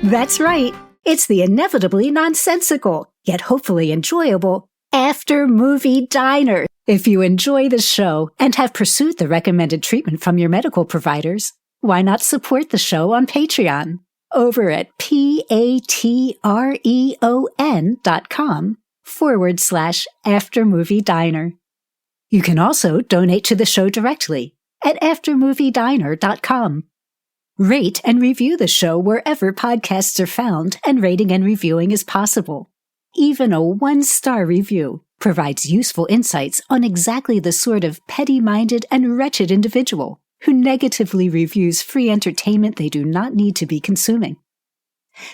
That's right. It's the inevitably nonsensical, yet hopefully enjoyable, After Movie Diner. If you enjoy the show and have pursued the recommended treatment from your medical providers, why not support the show on Patreon over at patreon.com/After Movie Diner. You can also donate to the show directly at aftermoviediner.com. Rate and review the show wherever podcasts are found, and rating and reviewing is possible. Even a 1-star review provides useful insights on exactly the sort of petty-minded and wretched individual who negatively reviews free entertainment they do not need to be consuming.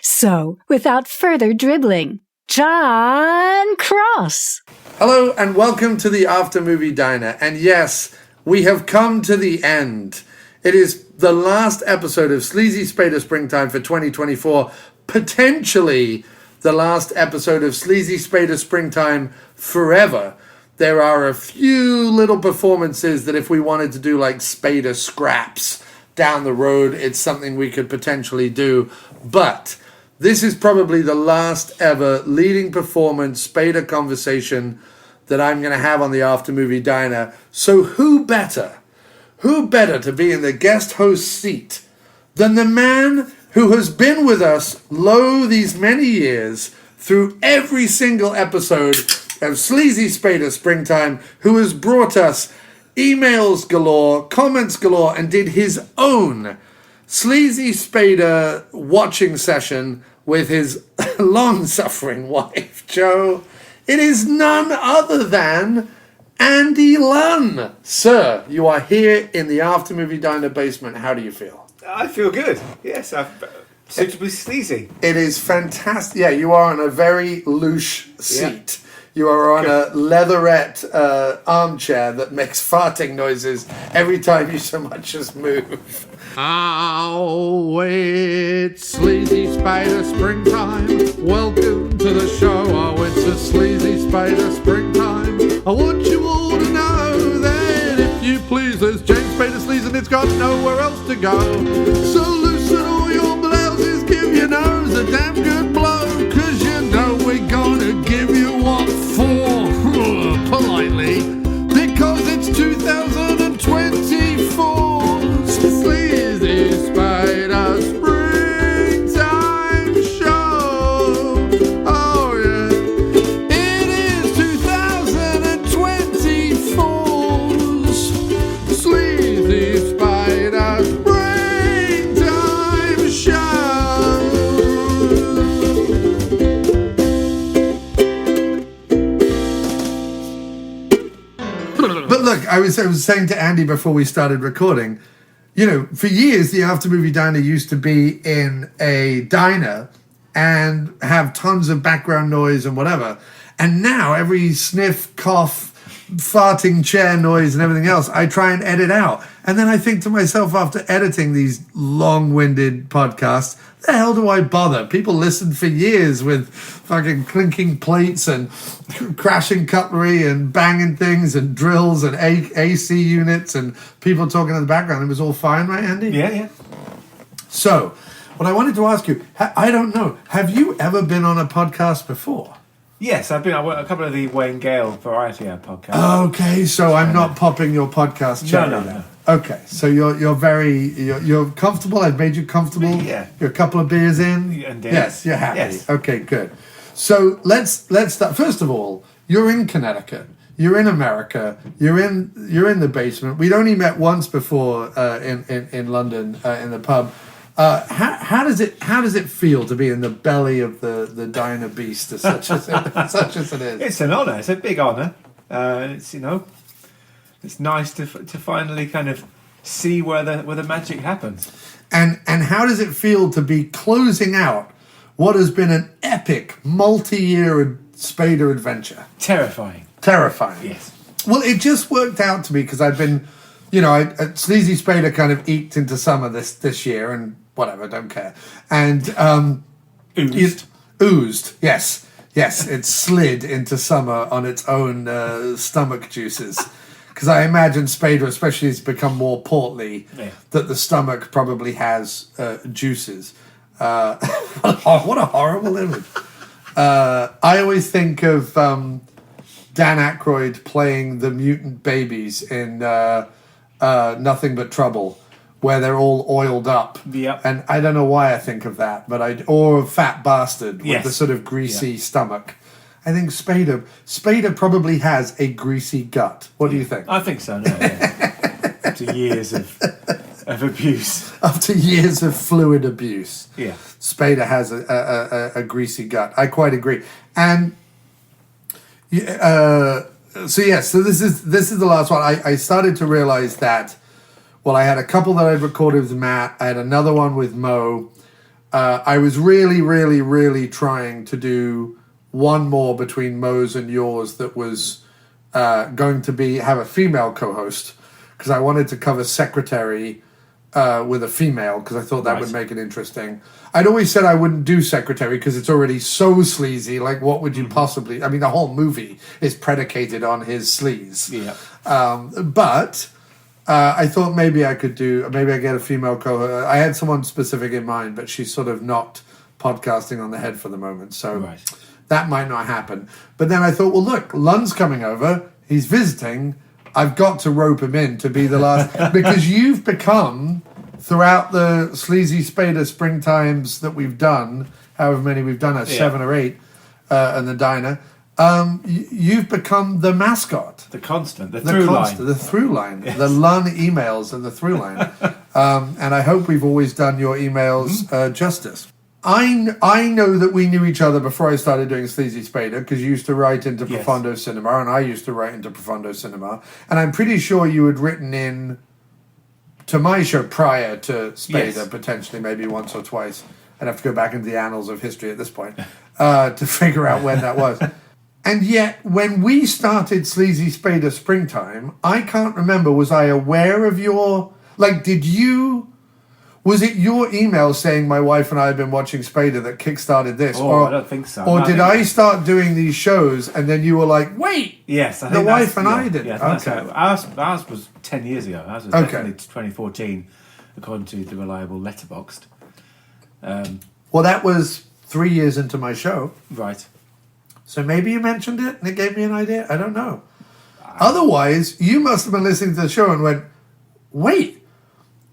So, without further dribbling, John Cross. Hello and welcome to the After Movie Diner. And yes, we have come to the end. It is the last episode of Sleazy Spader Springtime for 2024. Potentially the last episode of Sleazy Spader Springtime forever. There are a few little performances that if we wanted to do like Spader scraps down the road, it's something we could potentially do. But this is probably the last ever leading performance Spader conversation that I'm going to have on the After Movie Diner. So who better to be in the guest host seat than the man who has been with us these many years through every single episode of Sleazy Spader Springtime, who has brought us emails galore, comments galore, and did his own Sleazy Spader watching session with his long-suffering wife, Jo. It is none other than Andy Lunn. Sir, you are here in the After Movie Diner basement. How do you feel? I feel good. Yes, I'm suitably sleazy. It is fantastic. Yeah, you are on a very loose seat. Yeah. You are on a leatherette armchair that makes farting noises every time you so much as move. Oh, it's Sleazy Spader Springtime. Welcome to the show. Oh, it's a Sleazy Spader Springtime. I want you all to know that if you please, there's James Spader Sleaze and it's got nowhere else to go. So loosen all your blouses, give your nose a damn good blow, 'cause you know we're gonna give you what for, politely, because it's 2024. Sleazy Spader Springtime Show. Oh yeah, it is 2024's Sleazy Spader Springtime Show. But look, I was saying to Andy before we started recording, you know, for years, the After Movie Diner used to be in a diner and have tons of background noise and whatever. And now every sniff, cough, farting chair noise and everything else, I try and edit out. And then I think to myself after editing these long-winded podcasts, the hell do I bother? People listen for years with fucking clinking plates and crashing cutlery and banging things and drills and AC units and people talking in the background. It was all fine, right, Andy? Yeah. So, what I wanted to ask you, I don't know, have you ever been on a podcast before? Yes, I've been on a couple of the Wayne Gale Variety Hour podcasts. Okay, so I'm not popping your podcast cherry. No. Okay, so you're comfortable. I've made you comfortable. Yeah. You're a couple of beers in. Yes, you're happy. Yes. Okay, good. So let's start. First of all, you're in Connecticut. You're in America. You're in the basement. We'd only met once before in London in the pub. How does it feel to be in the belly of the diner beast, such as it is? It's an honour. It's a big honour. It's nice to finally kind of see where the magic happens. And how does it feel to be closing out what has been an epic multi-year Spader adventure? Terrifying. Yes. Well, it just worked out to me because I've been, Sleazy Spader kind of eked into summer this year and whatever, don't care. And oozed. Yes, it slid into summer on its own stomach juices. Because I imagine Spader, especially as it's become more portly, that the stomach probably has juices. What a horrible image. I always think of Dan Aykroyd playing the mutant babies in Nothing But Trouble, where they're all oiled up. Yep. And I don't know why I think of that, but or Fat Bastard with the sort of greasy stomach. I think Spader probably has a greasy gut. What do you think? I think so. No, after years of abuse, after years of fluid abuse, Spader has a greasy gut. I quite agree. And so this is the last one. I started to realize that. Well, I had a couple that I'd recorded with Matt. I had another one with Mo. I was really, really, really trying to do one more between Mo's and yours that was going to have a female co-host, because I wanted to cover Secretary with a female, because I thought that would make it interesting. I'd always said I wouldn't do Secretary because it's already so sleazy. Like, what would you possibly... I mean, the whole movie is predicated on his sleaze. Yeah. But I thought maybe I get a female co-host. I had someone specific in mind, but she's sort of not podcasting on the head for the moment. So that might not happen. But then I thought, well, look, Lunn's coming over. He's visiting. I've got to rope him in to be the last... because you've become, throughout the Sleazy Spader Springtimes that we've done, however many we've done, 7 or 8, and the diner, you've become the mascot. The constant, the through line. The through line. The Lunn emails are the through line. And I hope we've always done your emails justice. I know that we knew each other before I started doing Sleazy Spader, because you used to write into Profondo Cinema, and I used to write into Profondo Cinema. And I'm pretty sure you had written in to my show prior to Spader, potentially maybe once or twice. I'd have to go back into the annals of history at this point to figure out when that was. And yet, when we started Sleazy Spader Springtime, I can't remember, was I aware of your... Like, was it your email saying my wife and I have been watching Spader that kickstarted this? I don't think so. Or did I start doing these shows and then you were like, wait, yes, I the think wife and I did? Yeah, ours was 10 years ago. Ours was definitely 2014, according to the reliable Letterboxd. Well, that was 3 years into my show. Right. So maybe you mentioned it and it gave me an idea. I don't know. Otherwise, you must have been listening to the show and went, wait,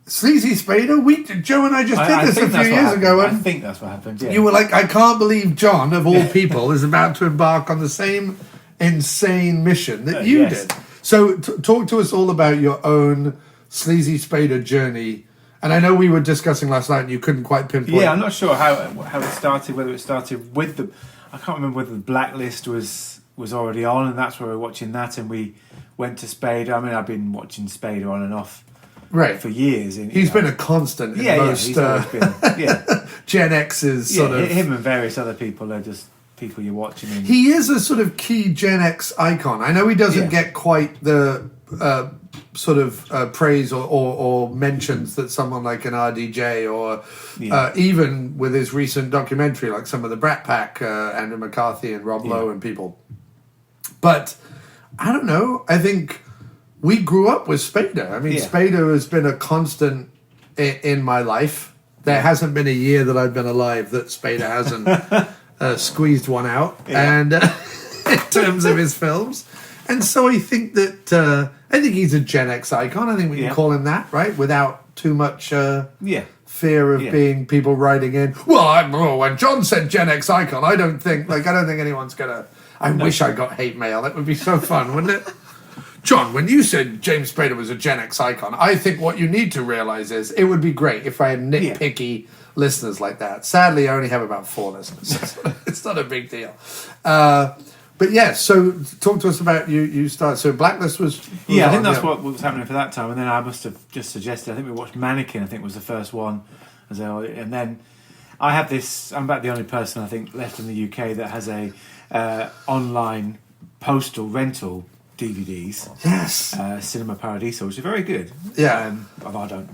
Sleazy Spader? Joe and I just did this a few years ago. I think that's what happened, yeah. You were like, I can't believe John, of all people, is about to embark on the same insane mission that you did. So talk to us all about your own Sleazy Spader journey. And I know we were discussing last night and you couldn't quite pinpoint. Yeah, I'm not sure how it started, whether it started with the... I can't remember whether the Blacklist was already on, and that's where we were watching that, and we went to Spader. I mean, I've been watching Spader on and off for years. He's been a constant in most he's always been, Gen X's sort of... Him and various other people are just people you're watching. And he is a sort of key Gen X icon. I know he doesn't get quite the sort of praise or mentions that someone like an RDJ or even with his recent documentary, like some of the Brat Pack, Andrew McCarthy and Rob Lowe and people. But I don't know. I think we grew up with Spader. I mean, Spader has been a constant in my life. There hasn't been a year that I've been alive that Spader hasn't squeezed one out. And in terms of his films. And so I think that I think he's a Gen X icon. I think we can call him that, right? Without too much fear of being people writing in. Well, when John said Gen X icon, I don't think anyone's gonna. I wish I got hate mail. That would be so fun, wouldn't it? John, when you said James Spader was a Gen X icon, I think what you need to realize is it would be great if I had nitpicky listeners like that. Sadly, I only have about 4 listeners. It's not a big deal. But yeah, so talk to us about you start. So Blacklist was I think that's what was happening for that time. And then I must have just suggested, I think we watched Mannequin, I think was the first one. And then I have this, I'm about the only person I think left in the UK that has a online postal rental DVDs. Yes. Cinema Paradiso, which are very good. Yeah. I don't,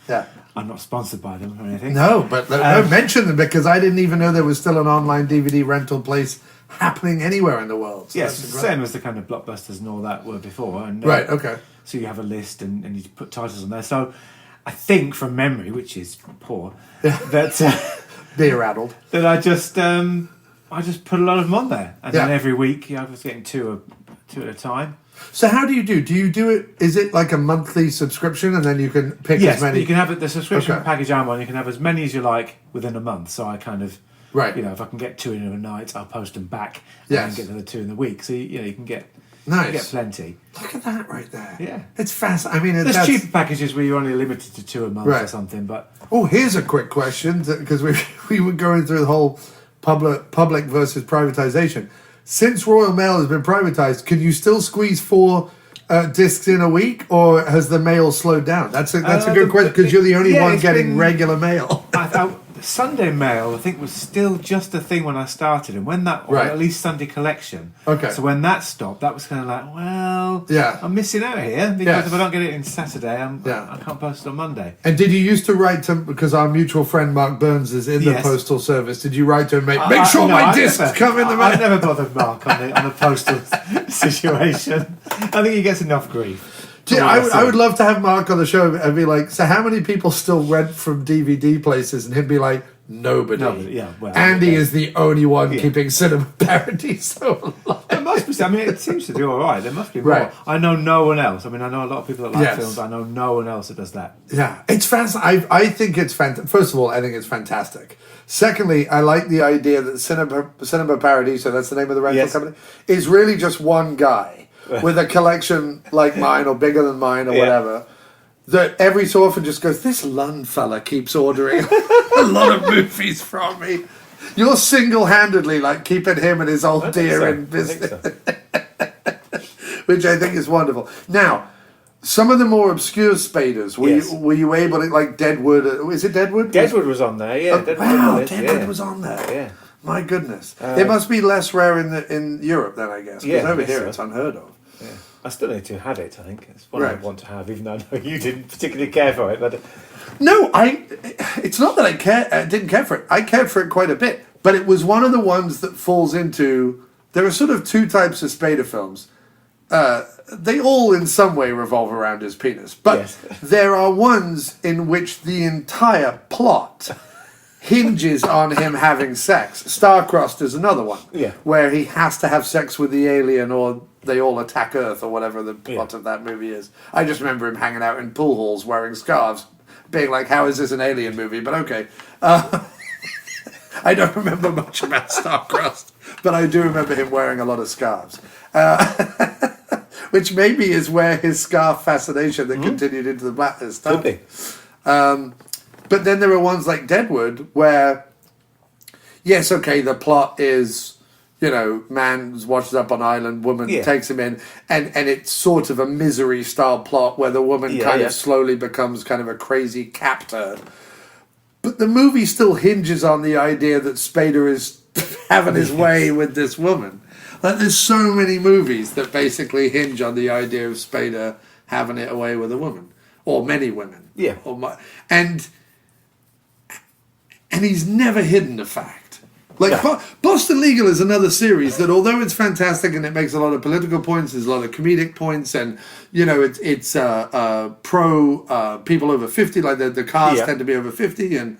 Yeah. I'm not sponsored by them or anything. No, but don't mention them because I didn't even know there was still an online DVD rental place happening anywhere in the world. So yes, it's the same as the kind of Blockbusters and all that were before. And, right, okay. So you have a list and you put titles on there. So I think from memory, which is poor, that Beer addled. that I just put a lot of them on there, and then Yeah. every week I was getting two at a time. So how do you do? Do you do it? Is it like a monthly subscription, and then you can pick Yes, as many? you can have the subscription Okay. package I'm on. You can have as many as you like within a month. So I kind of, Right. if I can get 2 in a night, I'll post them back and Yes. then get another 2 in the week. So you can get Nice. plenty. Look at that right there. Yeah. It's fascinating. I mean, There's cheaper packages where you're only limited to 2 a month or Right. something, but Oh, here's a quick question, because we were going through the whole public versus privatization. Since Royal Mail has been privatized, can you still squeeze 4 discs in a week, or has the mail slowed down? That's a good question, because you're the only yeah, one it's getting been- regular mail. Sunday mail, I think, was still just a thing when I started, and when that, or Right. at least Sunday collection. Okay. So when that stopped, that was kind of like, well, Yeah. I'm missing out here because Yes. if I don't get it in Saturday, Yeah. I can't post it on Monday. And did you used to write to, because our mutual friend Mark Burns is in the Yes. postal service, did you write to him, make sure No, my I've discs never- come in the mail? I've never bothered Mark on the postal situation. I think he gets enough grief. Gee, from what I've I would seen. love to have Mark on the show and be like, so how many people still rent from DVD places? And he'd be like, nobody. Nobody, yeah, well, Andy yeah. is the only one Yeah. keeping Cinema Paradiso alive. There must be. I mean, it seems to do all right. There must be more. Right. I know no one else. I mean, I know a lot of people that like Yes. films. I know no one else that does that. Yeah, it's fantastic. I think it's fantastic. First of all, I think it's fantastic. Secondly, I like the idea that Cinema Paradiso, that's the name of the rental Yes. company, is really just one guy with a collection like mine or bigger than mine or Yeah. whatever. That every so often just goes, this Lunn fella keeps ordering a lot of movies from me. You're single-handedly like keeping him and his old dear in business, which I think is wonderful. Now, some of the more obscure Spaders, Yes. were you able to, like Deadwood? Is it Deadwood? Deadwood was on there. Yeah. Oh, Deadwood wow, on the list, Deadwood yeah. was on there. Yeah. My goodness, it must be less rare in Europe then, I guess. Because Yeah, I over guess here so. it's unheard of. Yeah. I still need to have it. I think it's one I Right. want to have, even though I know you didn't particularly care for it. But No, it's not that I didn't care for it. I cared for it quite a bit, but it was one of the ones that falls into. There are sort of 2 types of Spader films. They all in some way revolve around his penis, but Yes. there are ones in which the entire plot hinges on him having sex. Star-Crossed is another one, Yeah. where he has to have sex with the alien or they all attack Earth or whatever the plot of that movie is. I just remember him hanging out in pool halls wearing scarves, being like, how is this an alien movie? But okay. I don't remember much about Star-Crossed, but I do remember him wearing a lot of scarves. Which maybe is where his scarf fascination that continued into the blacklist started. could be. But then there are ones like Deadwood where, yes, okay, the plot is, man washes up on island, woman Yeah. takes him in, and it's sort of a Misery-style plot where the woman Yeah, kind yeah. of slowly becomes kind of a crazy captor. But the movie still hinges on the idea that Spader is having his way with this woman. Like, there's so many movies that basically hinge on the idea of Spader having it away with a woman. Or many women. Yeah. And he's never hidden the fact. Like, No. Boston Legal is another series that, although it's fantastic and it makes a lot of political points, there's a lot of comedic points, and, it's pro people over 50, like the cars Yeah. tend to be over 50, and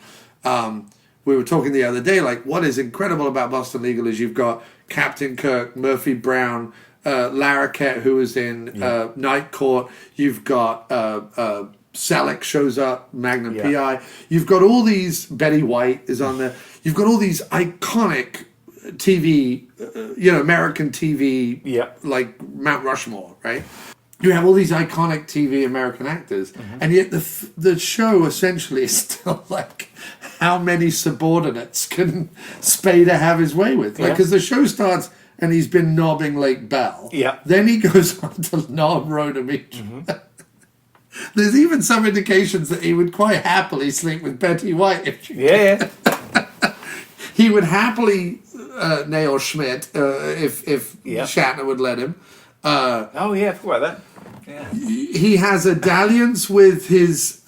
we were talking the other day, like, what is incredible about Boston Legal is you've got Captain Kirk, Murphy Brown, Larroquette, who was in Night Court, you've got Selleck shows up, Magnum Yeah. PI. You've got all these, Betty White is on there. You've got all these iconic TV, American TV, Yeah. like Mount Rushmore, right? You have all these iconic TV American actors, and yet the show essentially is still like, how many subordinates can Spader have his way with? Like, Yeah. because the show starts and he's been knobbing Lake Bell. Yeah. Then he goes on to knob Rhoda Meacham. There's even some indications that he would quite happily sleep with Betty White if she Yeah. He would happily nail Schmidt if Yeah. Shatner would let him. Oh yeah, I forgot about that. Yeah. He has a dalliance with his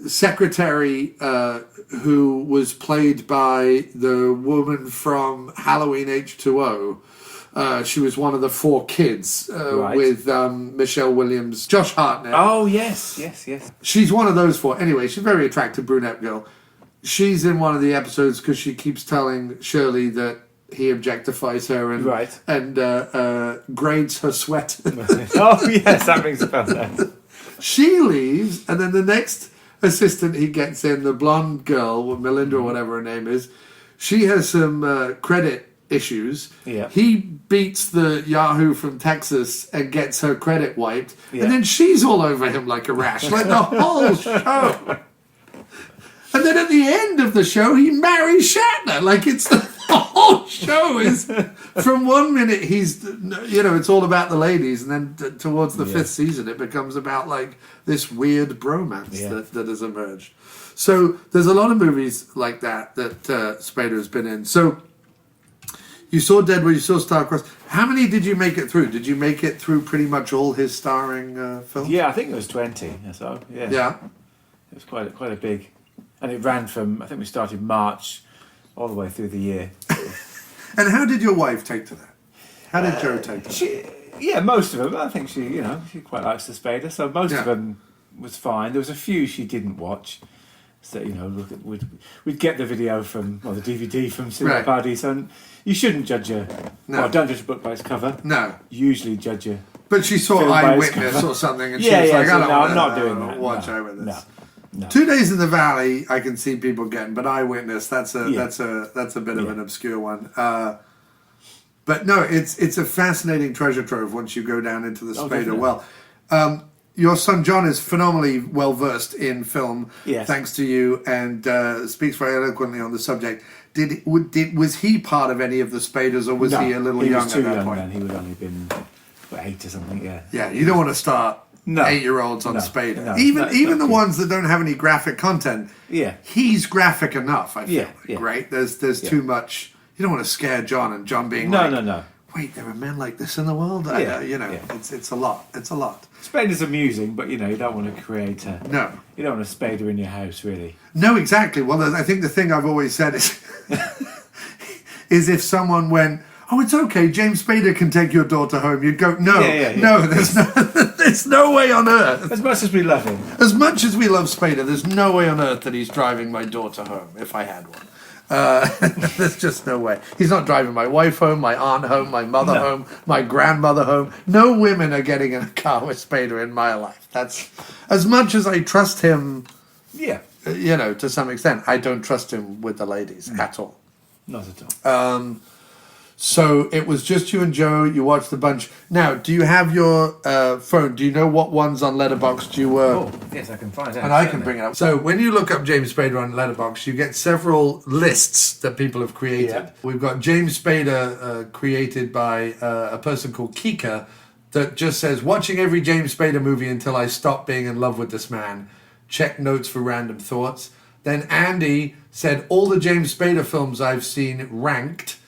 secretary, who was played by the woman from Halloween H2O. She was one of the 4 kids Right. with Michelle Williams, Josh Hartnett. Oh, yes. She's one of those 4. Anyway, she's a very attractive brunette girl. She's in one of the episodes because she keeps telling Shirley that he objectifies her and Right. and grades her sweat. Oh, yes, that rings a bell then. She leaves, and then the next assistant he gets in, the blonde girl, Melinda or whatever her name is, she has some credit issues. Yeah. He beats the Yahoo from Texas and gets her credit wiped, Yeah. and then she's all over him like a rash, like the whole show. And then at the end of the show, he marries Shatner. Like, it's the whole show is from one minute he's, it's all about the ladies, and then towards the 5th season, it becomes about like this weird bromance that has emerged. So there's a lot of movies like that Spader has been in. So you saw Deadwood, you saw Star-Crossed. How many did you make it through? Did you make it through pretty much all his starring films? Yeah, I think it was 20. So, yeah. Yeah. It was quite a big... And it ran from, I think we started March all the way through the year. And how did your wife take to that? How did Joe take to that? Most of them. I think she quite likes the Spader, so most of them was fine. There was a few she didn't watch. So, we'd get the video the DVD from cinema parties, and you shouldn't judge don't judge a book by its cover. No. Usually judge a... But she saw Eyewitness or something, and she was like, I'm not doing that. Watch Eyewitness. No. 2 Days in the Valley, I can see people getting, but Eyewitness, that's a bit of an obscure one. But no, it's a fascinating treasure trove once you go down into the Spader well. Your son John is phenomenally well versed in film, thanks to you, and speaks very eloquently on the subject. Was he part of any of the Spaders, or was he a little young at that point? Then. He would only have been 8 or something. Yeah. Yeah, you don't want to start 8-year-olds on Spader. No, even the ones that don't have any graphic content. Yeah. He's graphic enough, I feel. Yeah. Right? There's too much. You don't want to scare John, and John being no. Wait, there are men like this in the world? It's a lot. It's a lot. Spader's amusing, but you don't want to create a... No. You don't want a Spader in your house, really. No, exactly. Well, I think the thing I've always said is is if someone went, oh, it's okay, James Spader can take your daughter home, you'd go, no, there's no way on earth. As much as we love him. As much as we love Spader, there's no way on earth that he's driving my daughter home, if I had one. There's just no way. He's not driving my wife home, my aunt home, my mother home, my grandmother home. No women are getting in a car with Spader in my life. That's as much as I trust him. Yeah. To some extent, I don't trust him with the ladies at all. Not at all. So it was just you and Joe. You watched a bunch. Now, do you have your phone? Do you know what ones on Letterboxd you were? Oh, yes, I can find out. And I can bring it up. So when you look up James Spader on Letterboxd, you get several lists that people have created. Yeah. We've got James Spader created by a person called Kika that just says, watching every James Spader movie until I stop being in love with this man. Check notes for random thoughts. Then Andy said, all the James Spader films I've seen ranked.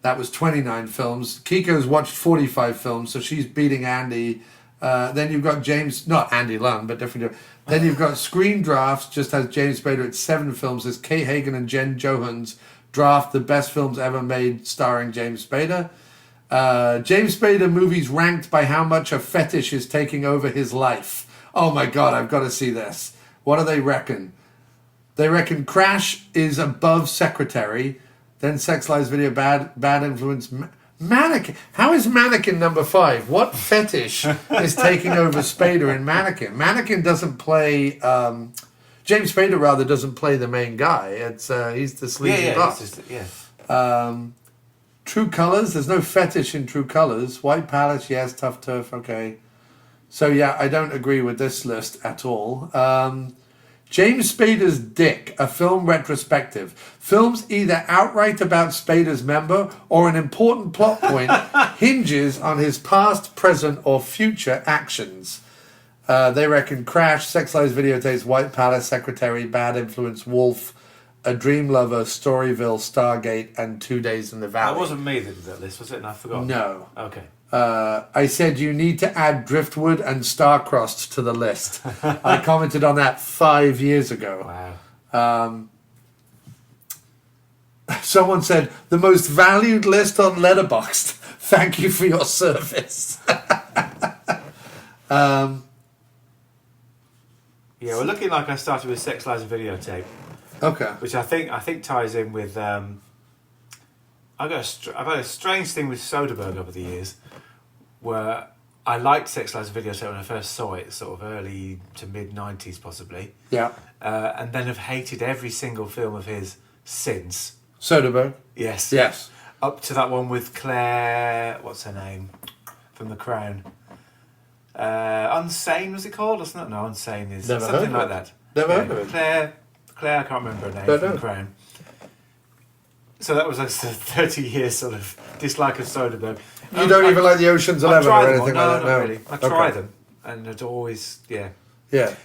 That was 29 films. Kiko's watched 45 films, so she's beating Andy. Then you've got not Andy Lunn, but different. Then you've got Screen Drafts, just has James Spader at 7 films. There's Kay Hagan and Jen Johans draft the best films ever made starring James Spader. James Spader movies ranked by how much a fetish is taking over his life. Oh my God, I've got to see this. What do they reckon? They reckon Crash is above Secretary. Then Sex Lies Video, Bad Influence, Mannequin. How is Mannequin number 5? What fetish is taking over Spader in Mannequin? Mannequin doesn't play... James Spader, rather, doesn't play the main guy. It's he's the sleazy boss. True Colors, there's no fetish in True Colors. White Palace, yes. Tough Turf, okay. So, yeah, I don't agree with this list at all. James Spader's Dick, a film retrospective. Films either outright about Spader's member or an important plot point hinges on his past, present, or future actions. They reckon Crash, Sex Lies Videotapes, White Palace, Secretary, Bad Influence, Wolf, A Dream Lover, Storyville, Stargate, and 2 Days in the Valley. That wasn't me that did that list, was it? And I forgot. No. Okay. I said you need to add Driftwood and Star-Crossed to the list. I commented on that 5 years ago. Wow. Someone said, the most valued list on Letterboxd. Thank you for your service. Yeah, we're looking like I started with Sex, Lies and Videotape, Okay. which I think ties in with. I've had a strange thing with Soderbergh over the years, where I liked Sex, Lies and Videotape when I first saw it, sort of early to mid '90s possibly, Yeah. and then have hated every single film of his since. Soderbergh. Yes. Yes. Up to that one with Claire, what's her name, from The Crown. Unsane was it called? Or something? No, Unsane is Never something heard like of that. Never heard of it. Claire, I can't remember her name Don't from know. The Crown. So that was a 30-year sort of dislike of Soderbergh. You don't even like the Ocean's 11 or anything no, like that? not really. I Okay. try them, and it's always Yeah.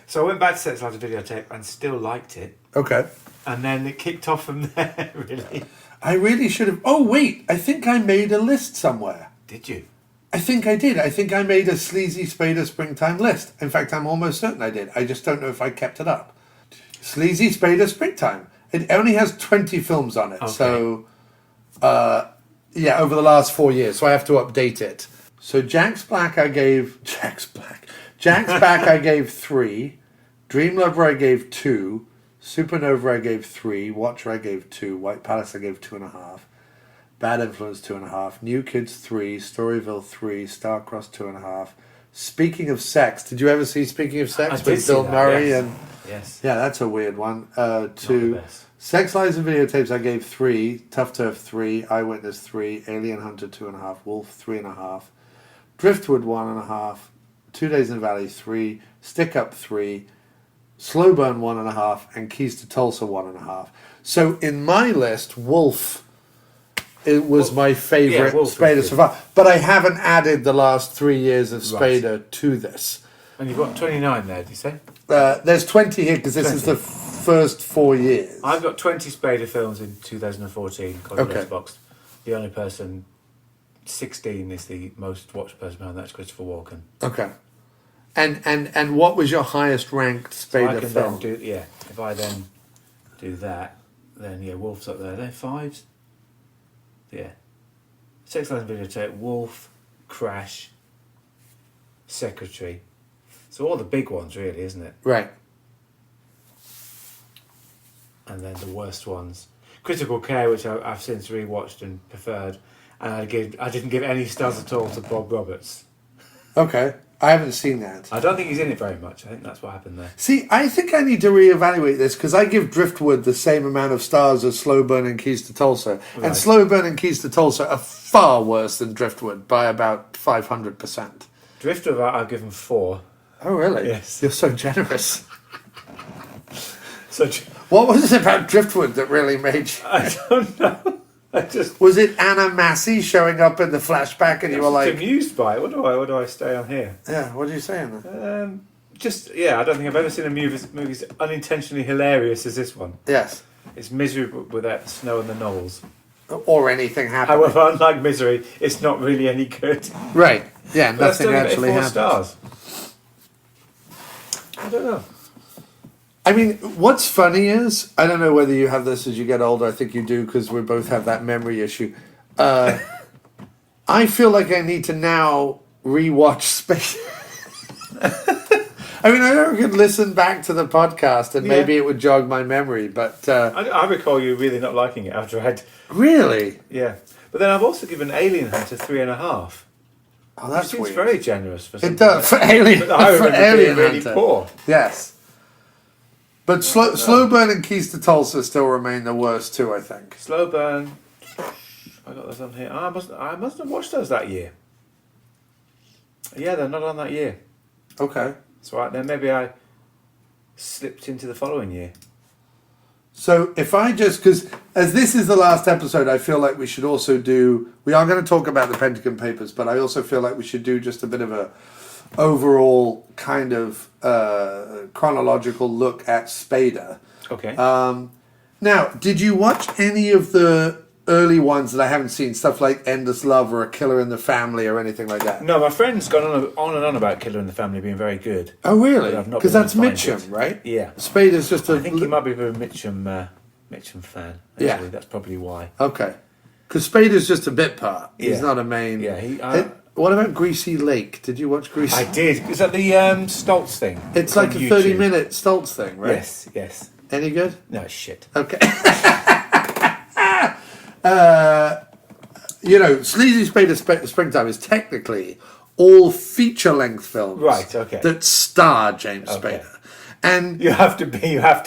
So I went back to Sex, Lies and Videotape and still liked it, Okay. and then it kicked off from there. Really? I really should have. Oh, wait. I think I made a list somewhere. Did you? I think I did. I think I made a Sleazy Spader Springtime list. In fact, I'm almost certain I did. I just don't know if I kept it up. Sleazy Spader Springtime. It only has 20 films on it. Okay. So, over the last 4 years. So I have to update it. So Jack's Back I gave 3. Dream Lover I gave 2. Supernova I gave 3. Watcher I gave 2. White Palace I gave 2.5. Bad Influence 2.5. New Kids 3. Storyville 3. Starcross 2.5. Speaking of Sex, did you ever see Speaking of Sex I with did see Bill that, Murray yes. and Yes. yeah, that's a weird one. Not the 2. best. Sex, Lies and Videotapes I gave 3. Tough Turf 3. Eyewitness 3. Alien Hunter 2.5. Wolf 3.5. Driftwood 1.5. 2 Days in the Valley 3. Stick Up 3. Slow Burn 1.5. And Keys to Tulsa 1.5. So in my list, Wolf it was my favourite Wolf is Spader good. so far. But I haven't added the last 3 years of Right. Spader to this. And you've got 29 there, did you say? There's 20 here because this is 20. the first 4 years. I've got 20 Spader films in 2014, according to Okay. Xbox. The only person, 16 is the most watched person behind that, is Christopher Walken. Okay. And what was your highest ranked So I Spader can film? then if I then do that, then Wolf's up there. They're 5s. Yeah. Sex, Lies and Videotape, Wolf, Crash, Secretary. So all the big ones, really, isn't it? Right. And then the worst ones. Critical Care, which I've since rewatched and preferred, and I didn't give any stars at all to Bob Roberts. Okay. I haven't seen that. I don't think he's in it very much. I think that's what happened there. See, I think I need to reevaluate this because I give Driftwood the same amount of stars as Slow Burn and Keys to Tulsa. Right. And Slow Burn and Keys to Tulsa are far worse than Driftwood by about 500%. Drifter, I've given 4. Oh, really? Yes. You're so generous. So What was it about Driftwood that really made you... I don't know. I just Was it Anna Massey showing up in the flashback and you were like... amused by it. What do I stay on here? Yeah, what are you saying? I don't think I've ever seen a movie as unintentionally hilarious as this one. Yes. It's Misery without the snow and the knolls. Or anything happening. However, unlike Misery, it's not really any good. Right. Yeah, But I still nothing give it actually 4 happened. stars. I don't know. I mean, what's funny is, I don't know whether you have this as you get older, I think you do because we both have that memory issue. I feel like I need to now rewatch Space. I mean, I could listen back to the podcast and maybe it would jog my memory, but... I recall you really not liking it after I'd... Really? Yeah. But then I've also given Alien Hunter 3.5. Oh, that's Which seems weird. very generous for something. It does, for Alien, But I for remember Alien being really Hunter. poor. Yes. But Slow Burn and Keys to Tulsa still remain the worst too, I think. Slow Burn. I got those on here. I must have watched those that year. Yeah, they're not on that year. Okay. That's right. Then maybe I slipped into the following year. So if I just, because as this is the last episode, I feel like we should also do, we are going to talk about the Pentagon Papers, but I also feel like we should do just a bit of a overall kind of chronological look at Spader. Okay. Now, did you watch any of the early ones that I haven't seen? Stuff like Endless Love or A Killer in the Family or anything like that? No, my friend's gone on and on about Killer in the Family being very good. Oh, really? But I've not Because been that's able to find Mitchum, it. right? Yeah. Spader's just a... I think he might be a very Mitchum fan. Actually. Yeah. That's probably why. Okay. Because Spader's just a bit part. He's Yeah. not a main. Yeah, what about Greasy Lake? Did you watch Greasy? I did. Is that the Stoltz thing? It's like a on 30-minute Stoltz thing, right? Yes. Any good? No, it's shit. Okay. Sleazy Spader Springtime is technically all feature-length films, Right, okay. that star James Okay. Spader. And You have to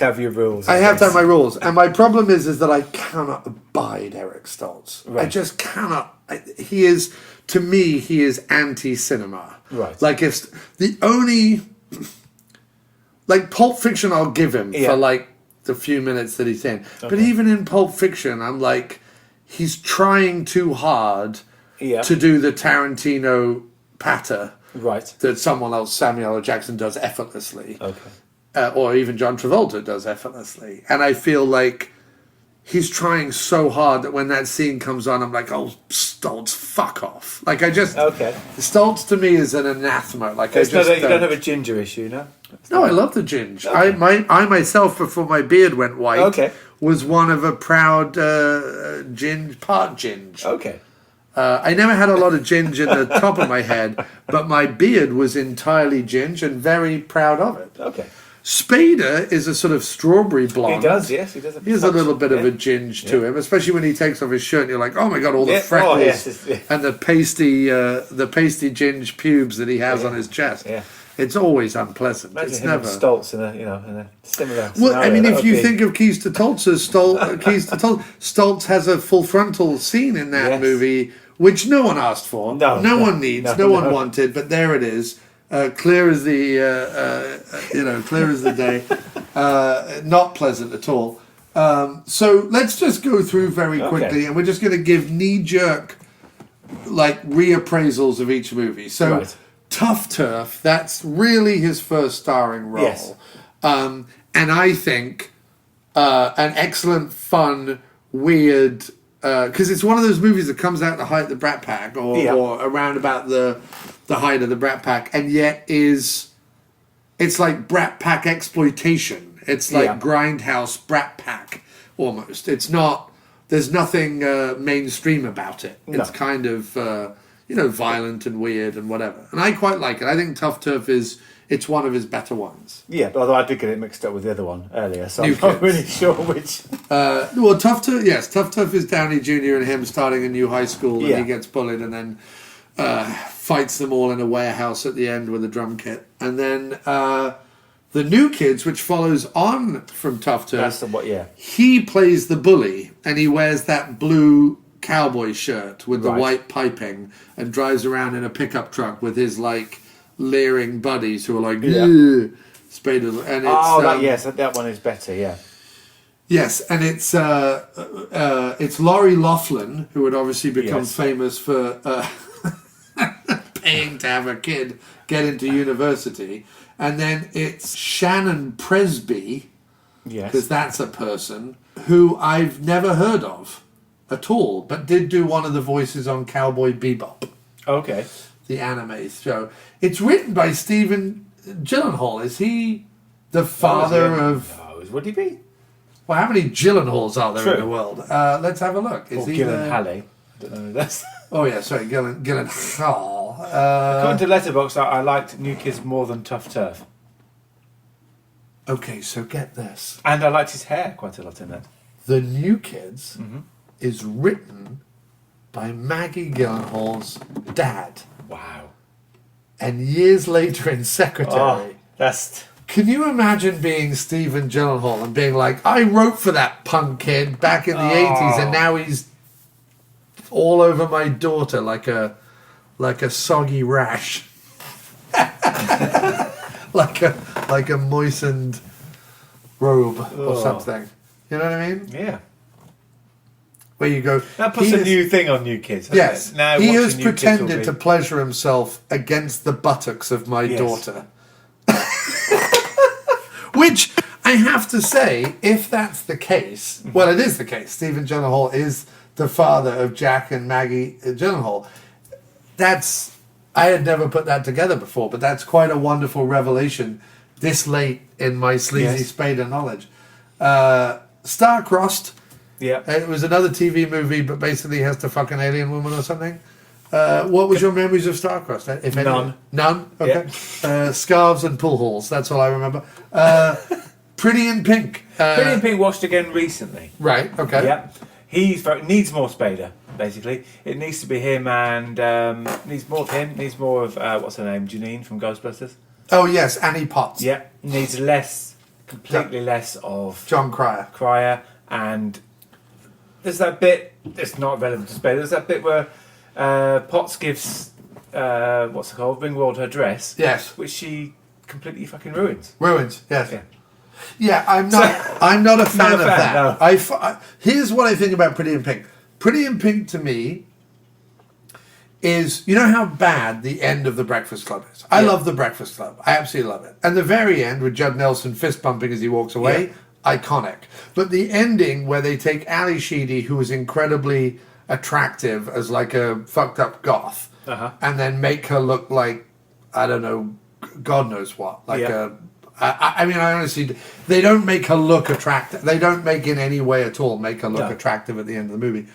have your rules. I have to have guess. my rules, and my problem is that I cannot abide Eric Stoltz. I Right. just cannot. He is, to me, he is anti-cinema. Right. Like if the only, like Pulp Fiction, I'll give him Yeah. for like the few minutes that he's in. But Okay. even in Pulp Fiction, I'm like, he's trying too hard Yeah. to do the Tarantino patter Right. that someone else, Samuel L. Jackson, does effortlessly. Okay. Or even John Travolta does effortlessly. And I feel like he's trying so hard that when that scene comes on, I'm like, oh, Stoltz, fuck off. Like, I just... Okay. Stoltz, to me, is an anathema. Like, I It's just not you don't have a ginger issue, no? No, I love the ginge. Okay. I myself, before my beard went white, Okay. was one of a proud part ginge. Okay. I never had a lot of ginge in the top of my head, but my beard was entirely ginge and very proud of it. Okay. Spader is a sort of strawberry blonde. He does, yes. He does. He has a little bit of a ginge to him, especially when he takes off his shirt and you're like, oh my god, all the Yeah. freckles Oh, yes. and the pasty ginge pubes that he has on his chest. Yeah. It's always unpleasant. Imagine It's him never. and Stoltz in a similar Well, I scenario. mean, That if would you be- think of Keys to Tulsa's Stoltz has a full frontal scene in that Yes. movie, which no one asked for, No. one needs, no one wanted, but there it is, clear as the day, not pleasant at all. So let's just go through very quickly, Okay. and we're just going to give knee-jerk, like, reappraisals of each movie. So, Right. Tough Turf, that's really his first starring role. Yes. And I think an excellent, fun, weird, because it's one of those movies that comes out the height of the Brat Pack, or around about the height of the Brat Pack, and yet it's like Brat Pack exploitation. It's like Grindhouse Brat Pack almost. It's not. There's nothing mainstream about it. No. It's kind of violent and weird and whatever. And I quite like it. I think Tough Turf it's one of his better ones. Yeah, although I did get it mixed up with the other one earlier, so New I'm not Kids. really sure which. Well, Tough Turf is Downey Jr. and him starting a new high school, and Yeah. he gets bullied and then fights them all in a warehouse at the end with a drum kit. And then the New Kids, which follows on from Tough Turf, That's the what? Yeah. he plays the bully, and he wears that blue cowboy shirt with the Right. white piping and drives around in a pickup truck with his like leering buddies who are like, Yeah. "Ugh." Spader, and it's that one is better. Yeah. yes, and it's Laurie Loughlin, who had obviously become Yes. famous for paying to have a kid get into university, and then it's Shannon Presby, Yes. because that's a person who I've never heard of at all, but did do one of the voices on Cowboy Bebop, Okay. the anime show. It's written by Stephen Gyllenhaal. Is he the father of... No, would he be? Well, how many Gyllenhaals are there in True. the world? Let's have a look. Is Or he Gillen the... Halley. I don't know who that's. Oh, yeah, sorry, Gyllenhaal. According to Letterboxd, I liked New Kids more than Tough Turf. Okay, so get this. And I liked his hair quite a lot in that. The New Kids is written by Maggie Gyllenhaal's dad. Wow. And years later in Secretary... Oh, that's... Can you imagine being Stephen Gyllenhaal and being like, I wrote for that punk kid back in the 80s and now he's all over my daughter like a soggy rash. like a moistened robe or something. You know what I mean? Yeah. Where you go... That puts he a is- new thing on New Kids. Doesn't Yes, it? Now he watching has New Kids will pretended be- to pleasure himself against the buttocks of my Yes. daughter. Which, I have to say, if that's the case, well, it is the case. Stephen Gyllenhaal is the father of Jack and Maggie Gyllenhaal. I had never put that together before, but that's quite a wonderful revelation this late in my Sleazy Yes. Spader knowledge. Star-crossed, Yeah. It was another TV movie, but basically he has to fuck an alien woman or something. What was your memories of Starcrossed? If any? None. None? Okay. Scarves and pool halls, that's all I remember. Pretty in Pink. Pretty in Pink watched again recently. Right, okay. Yeah. Needs more Spader, basically. It needs to be him and needs more of him, needs more of what's her name? Janine from Ghostbusters. Oh yes, Annie Potts. Yeah. Needs completely less of John Cryer. And there's that bit, it's not relevant to Spader, there's that bit where Potts gives what's it called? Ringwald her dress. Yes. Which she completely fucking ruins. Ruins, yes. Yeah. Yeah, I'm not a fan of that. No. Here's what I think about Pretty in Pink. Pretty in Pink to me is, you know how bad the end of The Breakfast Club is? I love The Breakfast Club. I absolutely love it. And the very end with Judd Nelson fist pumping as he walks away, iconic. But the ending where they take Ali Sheedy, who is incredibly attractive as like a fucked up goth, and then make her look like, I don't know, God knows what. Like I mean, I honestly, they don't make her look attractive. They don't make in any way at all make her look attractive at the end of the movie.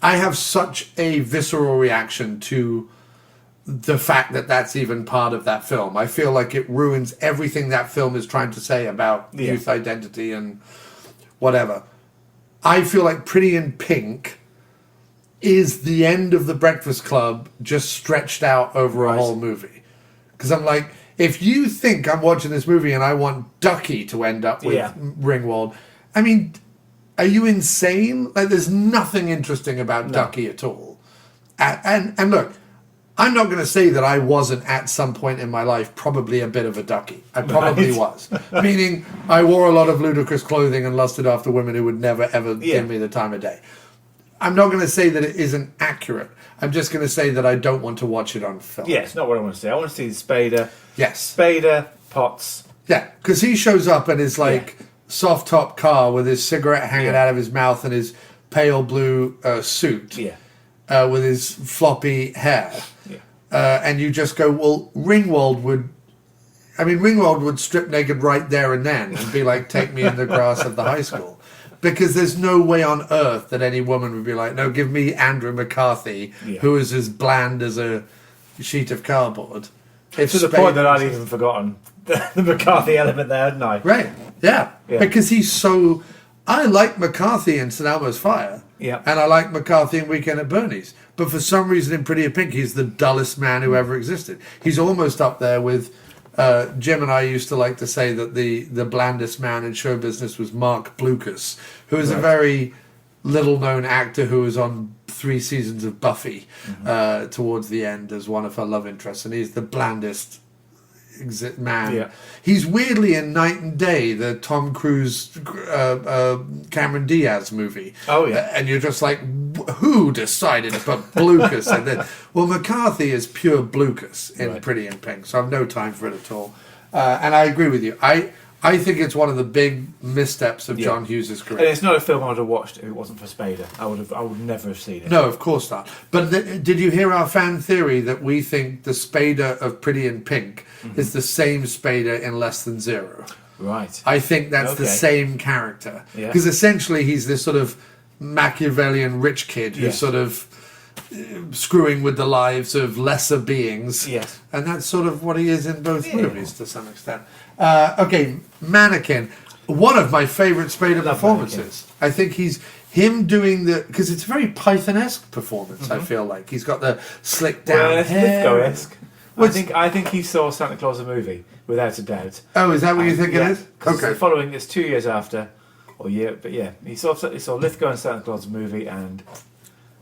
I have such a visceral reaction to the fact that that's even part of that film. I feel like it ruins everything that film is trying to say about youth identity and whatever. I feel like Pretty in Pink is the end of The Breakfast Club just stretched out over a whole movie. Because I'm like, if you think I'm watching this movie and I want Ducky to end up with Ringwald, I mean, are you insane? Like, there's nothing interesting about Ducky at all. And look, I'm not going to say that I wasn't at some point in my life probably a bit of a Ducky. I probably was. Meaning, I wore a lot of ludicrous clothing and lusted after women who would never, ever give me the time of day. I'm not going to say that it isn't accurate. I'm just going to say that I don't want to watch it on film. Yeah, it's not what I want to see. I want to see Spader. Yes. Spader, Potts. Yeah, because he shows up in his, like, soft-top car with his cigarette hanging out of his mouth and his pale blue suit with his floppy hair. Yeah. And you just go, well, Ringwald would strip naked right there and then and be like, take me in the grass of the high school. Because there's no way on earth that any woman would be like, no, give me Andrew McCarthy, who is as bland as a sheet of cardboard. To the point that I'd even forgotten the McCarthy element there, hadn't I? Right, yeah. Because he's so... I like McCarthy in St. Elmo's Fire. Yeah. And I like McCarthy in Weekend at Bernie's. But for some reason in Pretty in Pink, he's the dullest man who ever existed. He's almost up there with... Jim and I used to like to say that the blandest man in show business was Mark Blucas, who is a very little-known actor who was on 3 seasons of Buffy towards the end as one of her love interests, and he's the blandest man. Yeah. He's weirdly in Night and Day, the Tom Cruise, Cameron Diaz movie. Oh, yeah. And you're just like, who decided to put Blucas in there? Well, McCarthy is pure Blucas in Pretty in Pink, so I've no time for it at all. And I agree with you. I think it's one of the big missteps of John Hughes' career. And it's not a film I would have watched if it wasn't for Spader. I would never have seen it. No, of course not. But did you hear our fan theory that we think the Spader of Pretty in Pink is the same Spader in Less Than Zero? Right. I think that's the same character. Because essentially he's this sort of Machiavellian rich kid who's sort of screwing with the lives of lesser beings. Yes. And that's sort of what he is in both movies to some extent. Okay, Mannequin. One of my favourite Spader performances. Mannequin. I think he's him doing because it's a very Python-esque performance. I feel like he's got the slick down hair. Lithgow-esque. I think he saw Santa Claus the movie without a doubt. Oh, is that what you think it is? Okay. Following it's 2 years after, he saw Lithgow and Santa Claus the movie, and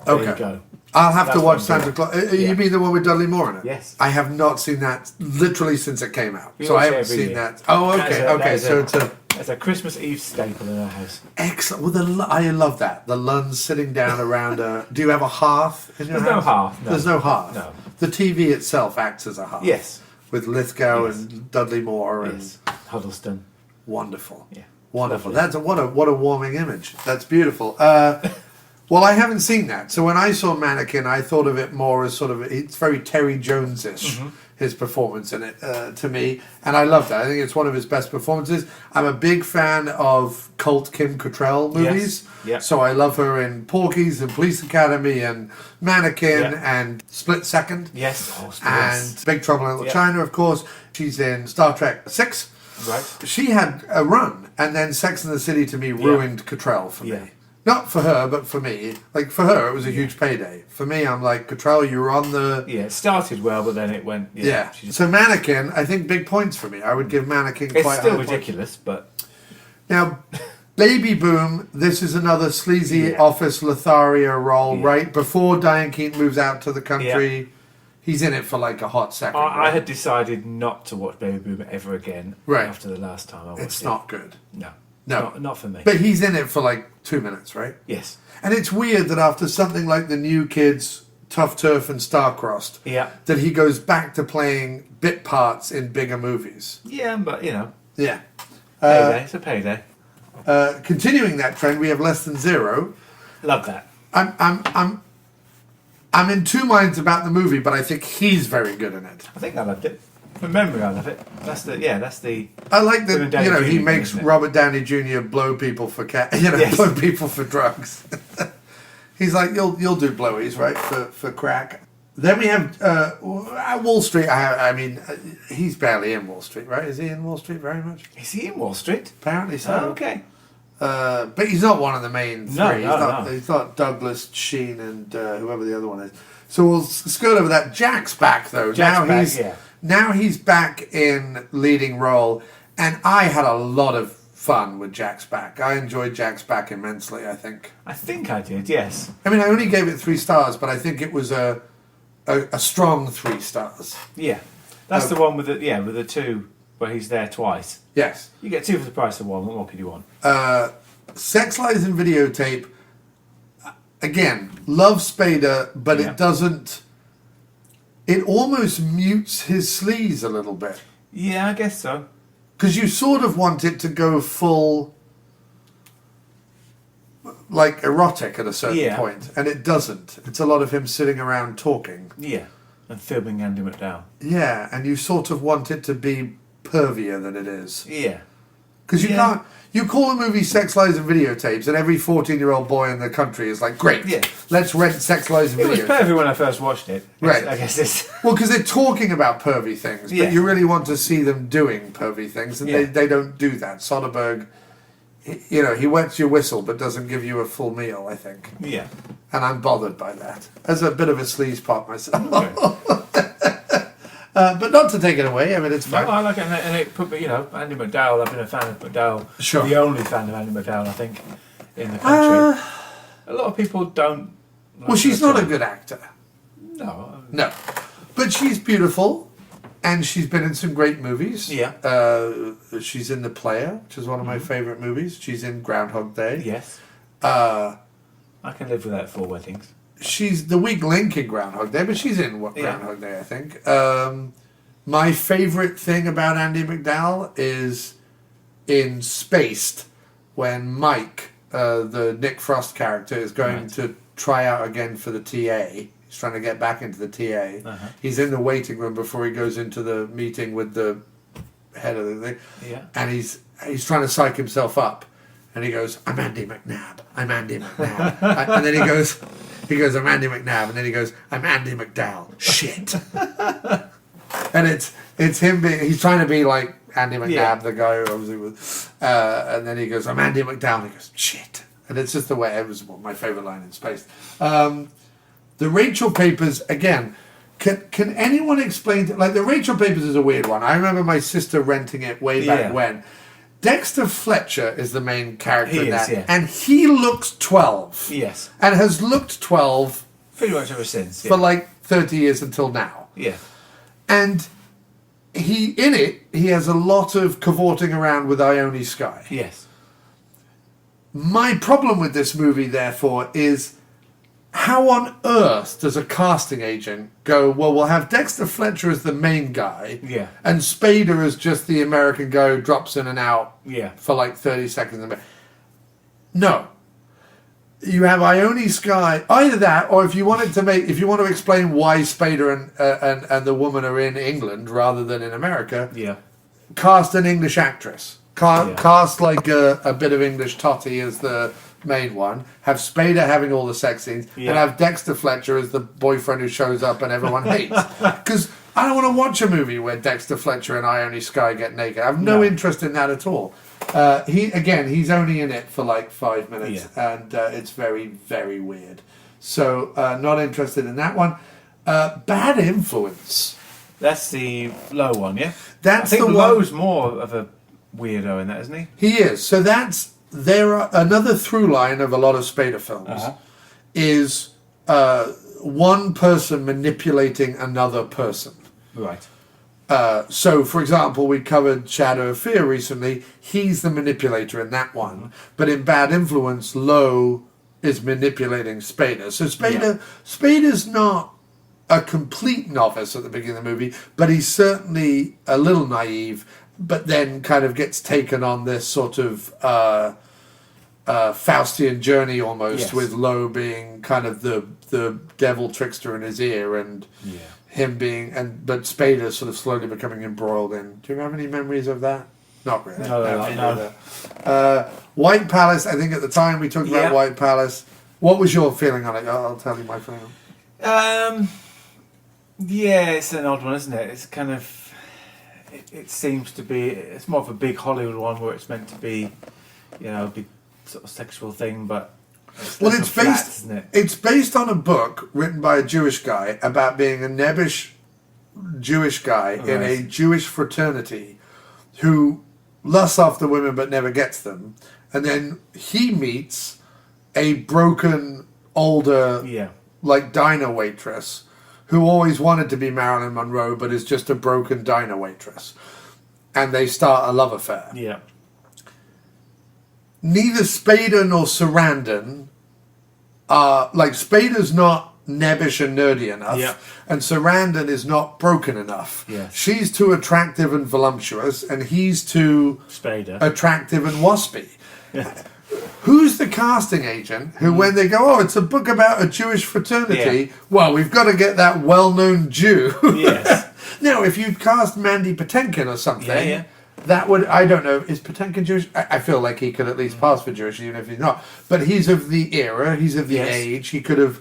there you go. I'll have to watch Santa Claus. You mean the one with Dudley Moore in it? Yes. I have not seen that literally since it came out. So I haven't seen that. Oh, okay. So it's a Christmas Eve staple in our house. Excellent. Well, I love that. The Lunns sitting down around a... Do you have a hearth in your house? There's no hearth. No. There's no hearth. No. The TV itself acts as a hearth. Yes. With Lithgow and Dudley Moore and... Huddleston. Wonderful. Yeah. Wonderful. That's what a warming image. That's beautiful. Well, I haven't seen that. So when I saw Mannequin, I thought of it more as sort of, it's very Terry Jones-ish, his performance in it, to me. And I love that. I think it's one of his best performances. I'm a big fan of cult Kim Cattrall movies. Yes. Yep. So I love her in Porky's and Police Academy and Mannequin and Split Second. Yes. And Big Trouble in Little China, of course. She's in Star Trek 6. Right. She had a run, and then Sex and the City, to me, ruined Cattrall for me. Not for her, but for me. Like, for her, it was a huge payday. For me, I'm like, Cattrall, you were on the... Yeah, it started well, but then it went... Yeah. So Mannequin, I think big points for me. I would give Mannequin quite high It's still ridiculous, but... Now, Baby Boom, this is another sleazy office Lothario role, right? Before Diane Keaton moves out to the country, he's in it for like a hot second. I had decided not to watch Baby Boom ever again after the last time I watched it. It's not good. No, not for me. But he's in it for like 2 minutes, right? Yes. And it's weird that after something like The New Kids, Tough Turf and Star-Crossed, that he goes back to playing bit parts in bigger movies. Yeah, but, you know. Yeah. Payday. It's a payday. Continuing that trend, we have Less Than Zero. Love that. I'm in two minds about the movie, but I think he's very good in it. I think I loved it. From memory, I love it. That's the. I like that. You know, he Jr. makes thing, Robert Downey Jr. blow people for blow people for drugs. He's like, you'll do blowies, right, for crack. Then we have Wall Street. I mean, he's barely in Wall Street, right? Is he in Wall Street very much? Is he in Wall Street? Apparently so. Oh, okay. But he's not one of the main three. No. He's not Douglas, Sheen, and whoever the other one is. So we'll skirt over that. Jack's back, though. Now he's back in leading role, and I had a lot of fun with Jack's back. I enjoyed Jack's back immensely, I think. I think I did, yes. I mean, I only gave it 3 stars, but I think it was a strong 3 stars. Yeah. That's the one with the 2 where he's there twice. Yes. You get 2 for the price of 1. What more could you want? Sex, Lies and Videotape, again, love Spader, but it doesn't... It almost mutes his sleaze a little bit. Yeah, I guess so. Because you sort of want it to go full, like, erotic at a certain point, and it doesn't. It's a lot of him sitting around talking. Yeah, and filming Andy McDowell. Yeah, and you sort of want it to be pervier than it is. Yeah. Because you can't... You call a movie Sex, Lies and Videotapes, and every 14-year-old boy in the country is like, great, let's rent Sex, Lies and Videotapes. It was pervy when I first watched it. Right. I guess it's... Well, because they're talking about pervy things, but you really want to see them doing pervy things, and they don't do that. Soderbergh, he wets your whistle, but doesn't give you a full meal, I think. Yeah. And I'm bothered by that. As a bit of a sleaze pop myself. Okay. But not to take it away. I mean, it's fine. No, I like it, and it put me, Andy McDowell. I've been a fan of McDowell. Sure. The only fan of Andy McDowell, I think, in the country. A lot of people don't. Well, she's not a good actor. No. No. But she's beautiful, and she's been in some great movies. Yeah. She's in The Player, which is one of my favourite movies. She's in Groundhog Day. Yes. I can live without 4 weddings. She's the weak link in Groundhog Day, but she's in Groundhog Day, I think. My favourite thing about Andy McDowell is in Spaced, when Mike, the Nick Frost character, is going to try out again for the TA. He's trying to get back into the TA. Uh-huh. He's in the waiting room before he goes into the meeting with the head of the thing. Yeah. And he's trying to psych himself up. And he goes, I'm Andy McNabb. I'm Andy McNabb. And then he goes, I'm Andy McNabb. And then he goes, I'm Andy McDowell. Shit. And it's him he's trying to be like Andy McNabb, the guy who obviously was. And then he goes, I'm Andy McDowell. And he goes, shit. And it's just the way it was my favourite line in Space. The Rachel Papers, again, can anyone explain... the Rachel Papers is a weird one. I remember my sister renting it way back when. Dexter Fletcher is the main character in that. And he looks 12. Yes. And has looked 12... pretty much ever since. For 30 years until now. Yeah. And he has a lot of cavorting around with Ione Skye. Yes. My problem with this movie, therefore, is... how on earth does a casting agent go, well, we'll have Dexter Fletcher as the main guy, and Spader as just the American guy who drops in and out for 30 seconds. No. you have Ione Skye. Either that, or if you want to explain why Spader and the woman are in England rather than in America, cast an English actress. Cast like a bit of English Totty as the main one. Have Spader having all the sex scenes, and have Dexter Fletcher as the boyfriend who shows up and everyone hates. Because I don't want to watch a movie where Dexter Fletcher and Ione Skye get naked. I have no interest in that at all. He's only in it for like 5 minutes, and it's very, very weird. So not interested in that one. Bad Influence. That's the low one, yeah. I think the low's more of a weirdo in that, isn't he? He is. So another through line of a lot of Spader films is one person manipulating another person. Right. So, for example, we covered Shadow of Fear recently. He's the manipulator in that one. But in Bad Influence, Lowe is manipulating Spader. So Spader's not a complete novice at the beginning of the movie, but he's certainly a little naive, but then kind of gets taken on this sort of Faustian journey almost, with Lowe being kind of the devil trickster in his ear, and him being, but Spader sort of slowly becoming embroiled in. Do you have any memories of that? Not really. No. White Palace, I think at the time we talked about White Palace. What was your feeling on it? I'll tell you my feeling on it. It's an odd one, isn't it? It's kind of, it seems to be, it's more of a big Hollywood one where it's meant to be, a big sort of sexual thing, but it's based on a book written by a Jewish guy about being a nebbish Jewish guy in a Jewish fraternity who lusts after women but never gets them, and then he meets a broken older like diner waitress who always wanted to be Marilyn Monroe but is just a broken diner waitress, and they start a love affair. Neither Spader nor Sarandon are, like, Spader's not nebbish and nerdy enough, and Sarandon is not broken enough. She's too attractive and voluptuous, and he's too attractive and waspy. Who's the casting agent who, when they go, it's a book about a Jewish fraternity, well, we've got to get that well-known Jew. Now, if you'd cast Mandy Patinkin or something... That would, I don't know, is Pentagon Jewish? I feel like he could at least pass for Jewish, even if he's not. But he's of the era, he's of the age, he could have...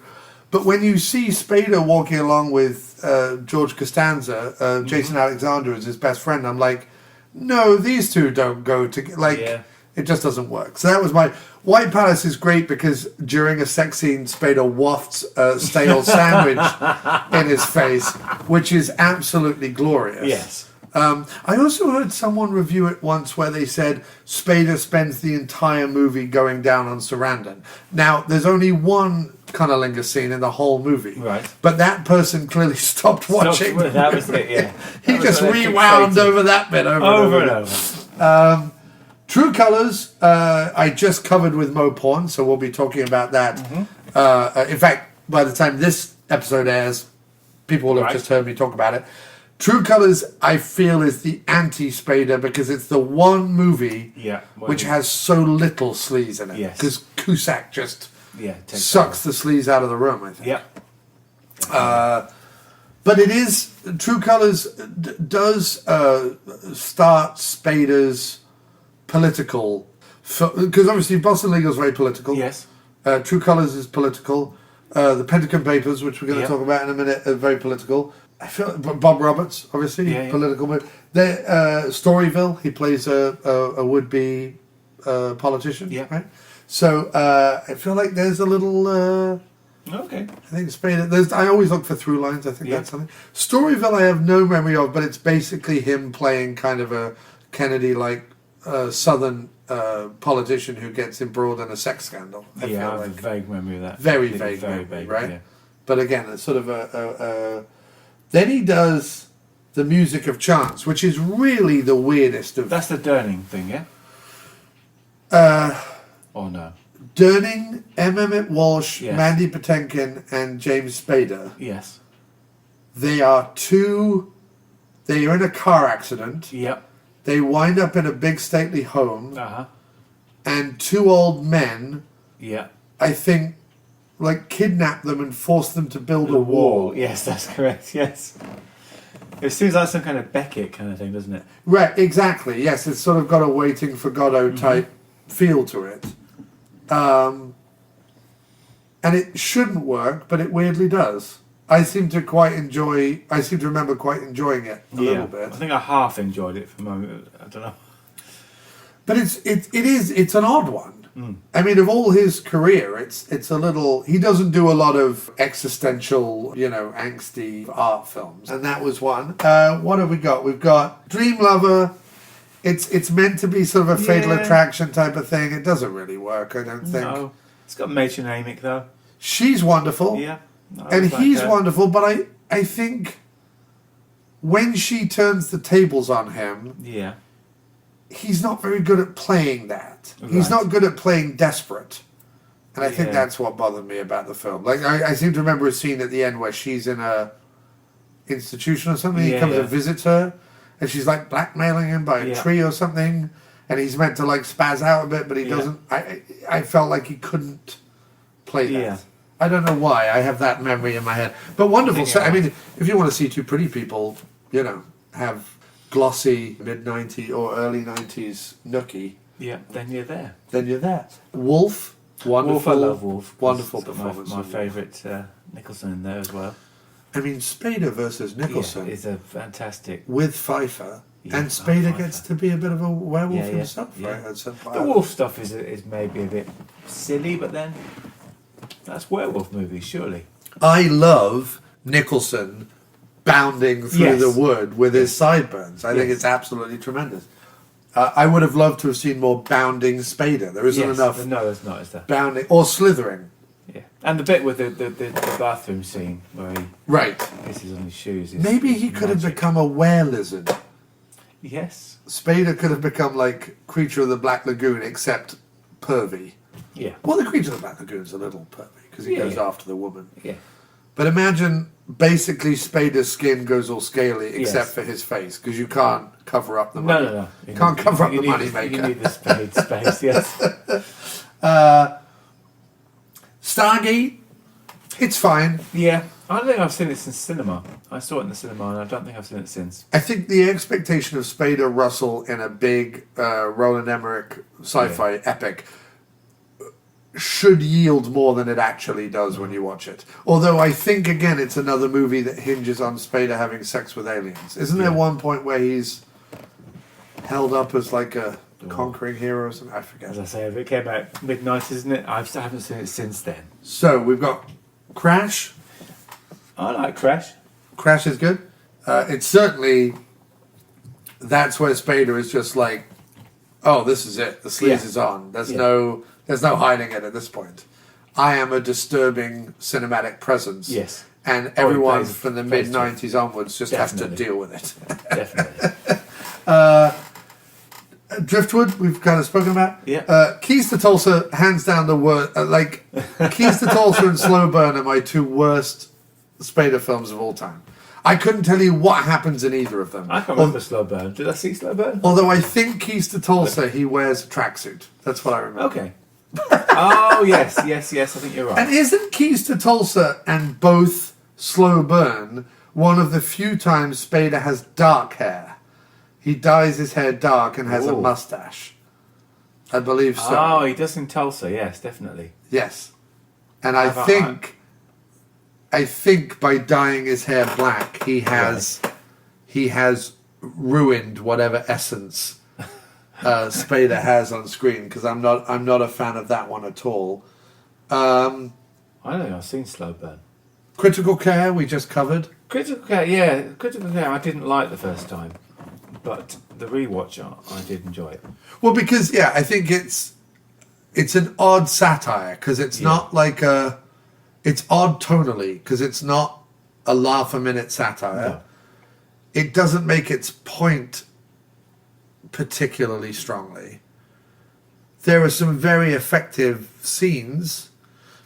But when you see Spader walking along with George Costanza, Jason Alexander as his best friend, I'm like, no, these two don't go together. It just doesn't work. So that was my... White Palace is great because during a sex scene, Spader wafts a stale sandwich in his face, which is absolutely glorious. I also heard someone review it once where they said Spader spends the entire movie going down on Sarandon. Now, there's only one cunnilingus scene in the whole movie. But that person clearly stopped watching. That was it, He just rewound over that bit over and over. True Colours, I just covered with Mo Porn, so we'll be talking about that. In fact, by the time this episode airs, people will have just heard me talk about it. True Colours, I feel, is the anti-Spader because it's the one movie which has so little sleaze in it. Because Cusack just sucks the sleaze out of the room, I think. But it is... True Colours does start Spader's political... Because obviously Boston Legal is very political. True Colours is political. The Pentagon Papers, which we're going to talk about in a minute, are very political. I feel Bob Roberts, obviously, political. But Storyville, he plays a would-be politician, right? So I feel like there's a little. I think Spader. I always look for through lines. I think that's something. Storyville, I have no memory of, but it's basically him playing kind of a Kennedy-like Southern politician who gets embroiled in a sex scandal. I have a vague memory of that. Very vague memory, right? But again, it's sort of a then he does the Music of Chance, which is really the weirdest of... That's the Durning thing, yeah? Or no? Durning, M. Emmett Walsh, Mandy Patinkin, and James Spader. They are in a car accident. They wind up in a big stately home. And two old men I think, like, kidnap them and force them to build a wall. Yes, that's correct. Yes. It seems like some kind of Beckett kind of thing, doesn't it? Right, exactly. Yes, it's sort of got a Waiting for Godot type feel to it. And it shouldn't work, but it weirdly does. I seem to remember quite enjoying it a little bit. I think I half enjoyed it for a moment. I don't know. But it's an odd one. I mean, of all his career, it's a little. He doesn't do a lot of existential, angsty art films, and that was one. What have we got? We've got Dream Lover. It's meant to be sort of a Fatal Attraction type of thing. It doesn't really work, I don't think. No, it's got Major Namick though. She's wonderful. Yeah, and he's wonderful. But I think when she turns the tables on him, he's not very good at playing that. Right. He's not good at playing desperate. And I think that's what bothered me about the film. Like, I seem to remember a scene at the end where she's in a institution or something. He comes and visits her, and she's, like, blackmailing him by a tree or something. And he's meant to, like, spaz out a bit, but he doesn't. I felt like he couldn't play that. Yeah. I don't know why. I have that memory in my head. But wonderful. So, I mean, if you want to see two pretty people, have glossy mid-90s or early 90s nookie. Yeah, then you're there. Wolf, wonderful. I love Wolf. Wonderful performance. My favourite Nicholson in there as well. I mean, Spader versus Nicholson is a fantastic. With Pfeiffer. And Spader gets to be a bit of a werewolf himself. Right? The wolf stuff is maybe a bit silly, but then that's werewolf movies, surely. I love Nicholson bounding through the wood with his sideburns. I think it's absolutely tremendous. I would have loved to have seen more bounding Spader. There isn't enough. No, there's not, is there? Bounding or slithering. Yeah, and the bit with the bathroom scene where he pisses on his shoes. Maybe he could have become a were-lizard. Yes. Spader could have become like Creature of the Black Lagoon, except pervy. Yeah. Well, the Creature of the Black Lagoon's a little pervy because he goes after the woman. Yeah. But imagine basically Spader's skin goes all scaly except for his face because you can't cover up the money. No. You can't cover up the money maker. You need the space, yes. Stargate, it's fine. Yeah. I don't think I've seen it since cinema. I saw it in the cinema and I don't think I've seen it since. I think the expectation of Spader Russell in a big Roland Emmerich sci-fi epic should yield more than it actually does when you watch it. Although I think, again, it's another movie that hinges on Spader having sex with aliens. Isn't there one point where he's held up as like a conquering hero or something? I forget. As I say, it came out mid-90s, isn't it? I haven't seen it since then. So, we've got Crash. I like Crash. Crash is good. It's certainly... That's where Spader is just like, oh, this is it. The sleaze is on. There's no hiding it at this point. I am a disturbing cinematic presence. Yes. And everyone from the mid-90s onwards just has to deal with it. Definitely. Driftwood, we've kind of spoken about. Yeah. Keys to Tulsa, hands down the worst. Keys to Tulsa and Slow Burn are my two worst Spader films of all time. I couldn't tell you what happens in either of them. I can't remember Slow Burn. Did I see Slow Burn? Although I think Keys to Tulsa, he wears a tracksuit. That's what I remember. Okay. Oh, yes. I think you're right. And isn't Keys to Tulsa and both Slow Burn one of the few times Spader has dark hair? He dyes his hair dark and has a mustache. I believe so. Oh, he does in Tulsa, yes, definitely. Yes. And I think by dyeing his hair black, he has ruined whatever essence Spader has on screen, because I'm not a fan of that one at all. I don't think I've seen Slow Burn. Critical Care we just covered. Critical Care I didn't like the first time, but the rewatch I did enjoy it. Well, because I think it's an odd satire, because it's not like it's odd tonally, because it's not a laugh-a-minute satire. No. It doesn't make its point particularly strongly. There are some very effective scenes,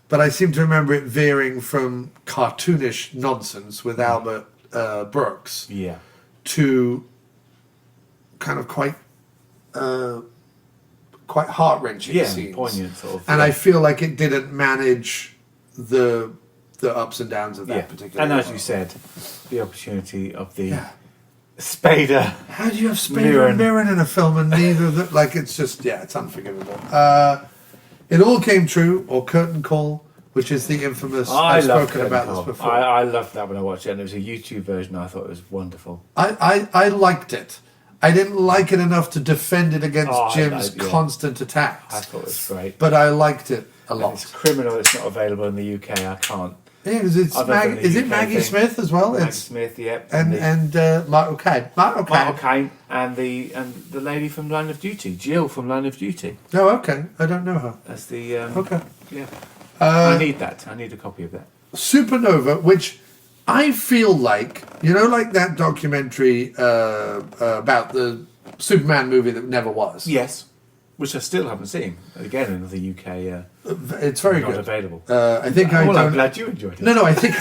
but I seem to remember it veering from cartoonish nonsense with Albert Brooks to kind of quite quite heart-wrenching scenes. Poignant sort of. And I feel like it didn't manage the ups and downs of that particular. And as you said, the opportunity of the Spader. How do you have Spader and Mirren in a film and neither of them? Like, it's just, it's unforgivable. It All Came True, or Curtain Call, which is the infamous. I've spoken about this before. I loved that when I watched it, and there was a YouTube version. I thought it was wonderful. I liked it. I didn't like it enough to defend it against Jim's constant attacks. I thought it was great. But I liked it a lot. It's criminal it's not available in the UK. I can't. Yeah, because is it Maggie Smith as well? Maggie Smith, yep. And Michael Caine. Michael Caine and the lady from Line of Duty, Jill from Line of Duty. Oh, okay. I don't know her. That's the okay. Yeah. I need that. I need a copy of that. Supernova, which I feel like, like that documentary about the Superman movie that never was. Yes. Which I still haven't seen. Again, in the UK, it's very not good. Available. I think I'm glad you enjoyed it. No, I think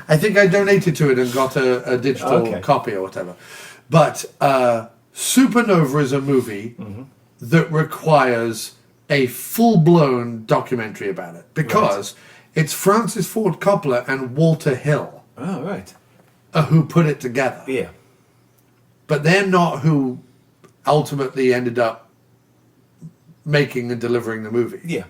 I think I donated to it and got a digital copy or whatever. But Supernova is a movie that requires a full-blown documentary about it because it's Francis Ford Coppola and Walter Hill. Oh, right. Who put it together. Yeah. But they're not who ultimately ended up making and delivering the movie. Yeah.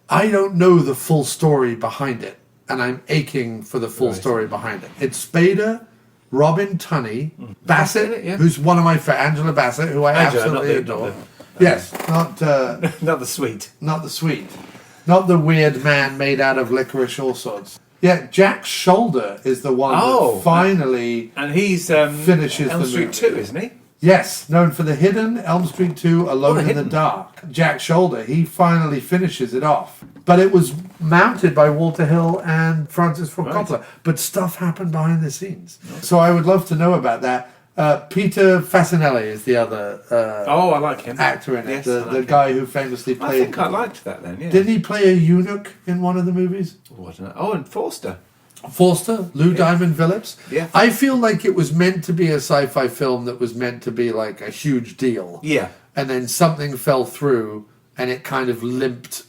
I don't know the full story behind it, and I'm aching for the full story behind it. It's Spader, Robin Tunney, Bassett, who's one of my friends, Angela Bassett, who I absolutely adore. Yes, not not the sweet. Not the sweet. Not the weird man made out of licorice all sorts. Yeah, Jack Shoulder is the one that finally and he's finishes Elm the Street movie. 2, isn't he? Yes, known for The Hidden, Elm Street 2, Alone in the Dark. Jack Shoulder, he finally finishes it off. But it was mounted by Walter Hill and Francis Ford Coppola. But stuff happened behind the scenes. So I would love to know about that. Peter Fasinelli is the other I like him. Actor in it. Yes, the guy who famously played... I think I liked that then, yeah. Didn't he play a eunuch in one of the movies? Oh, I don't know. Oh, and Forster. Lou Diamond Phillips. Yeah. I feel like it was meant to be a sci-fi film that was meant to be like a huge deal. Yeah. And then something fell through and it kind of limped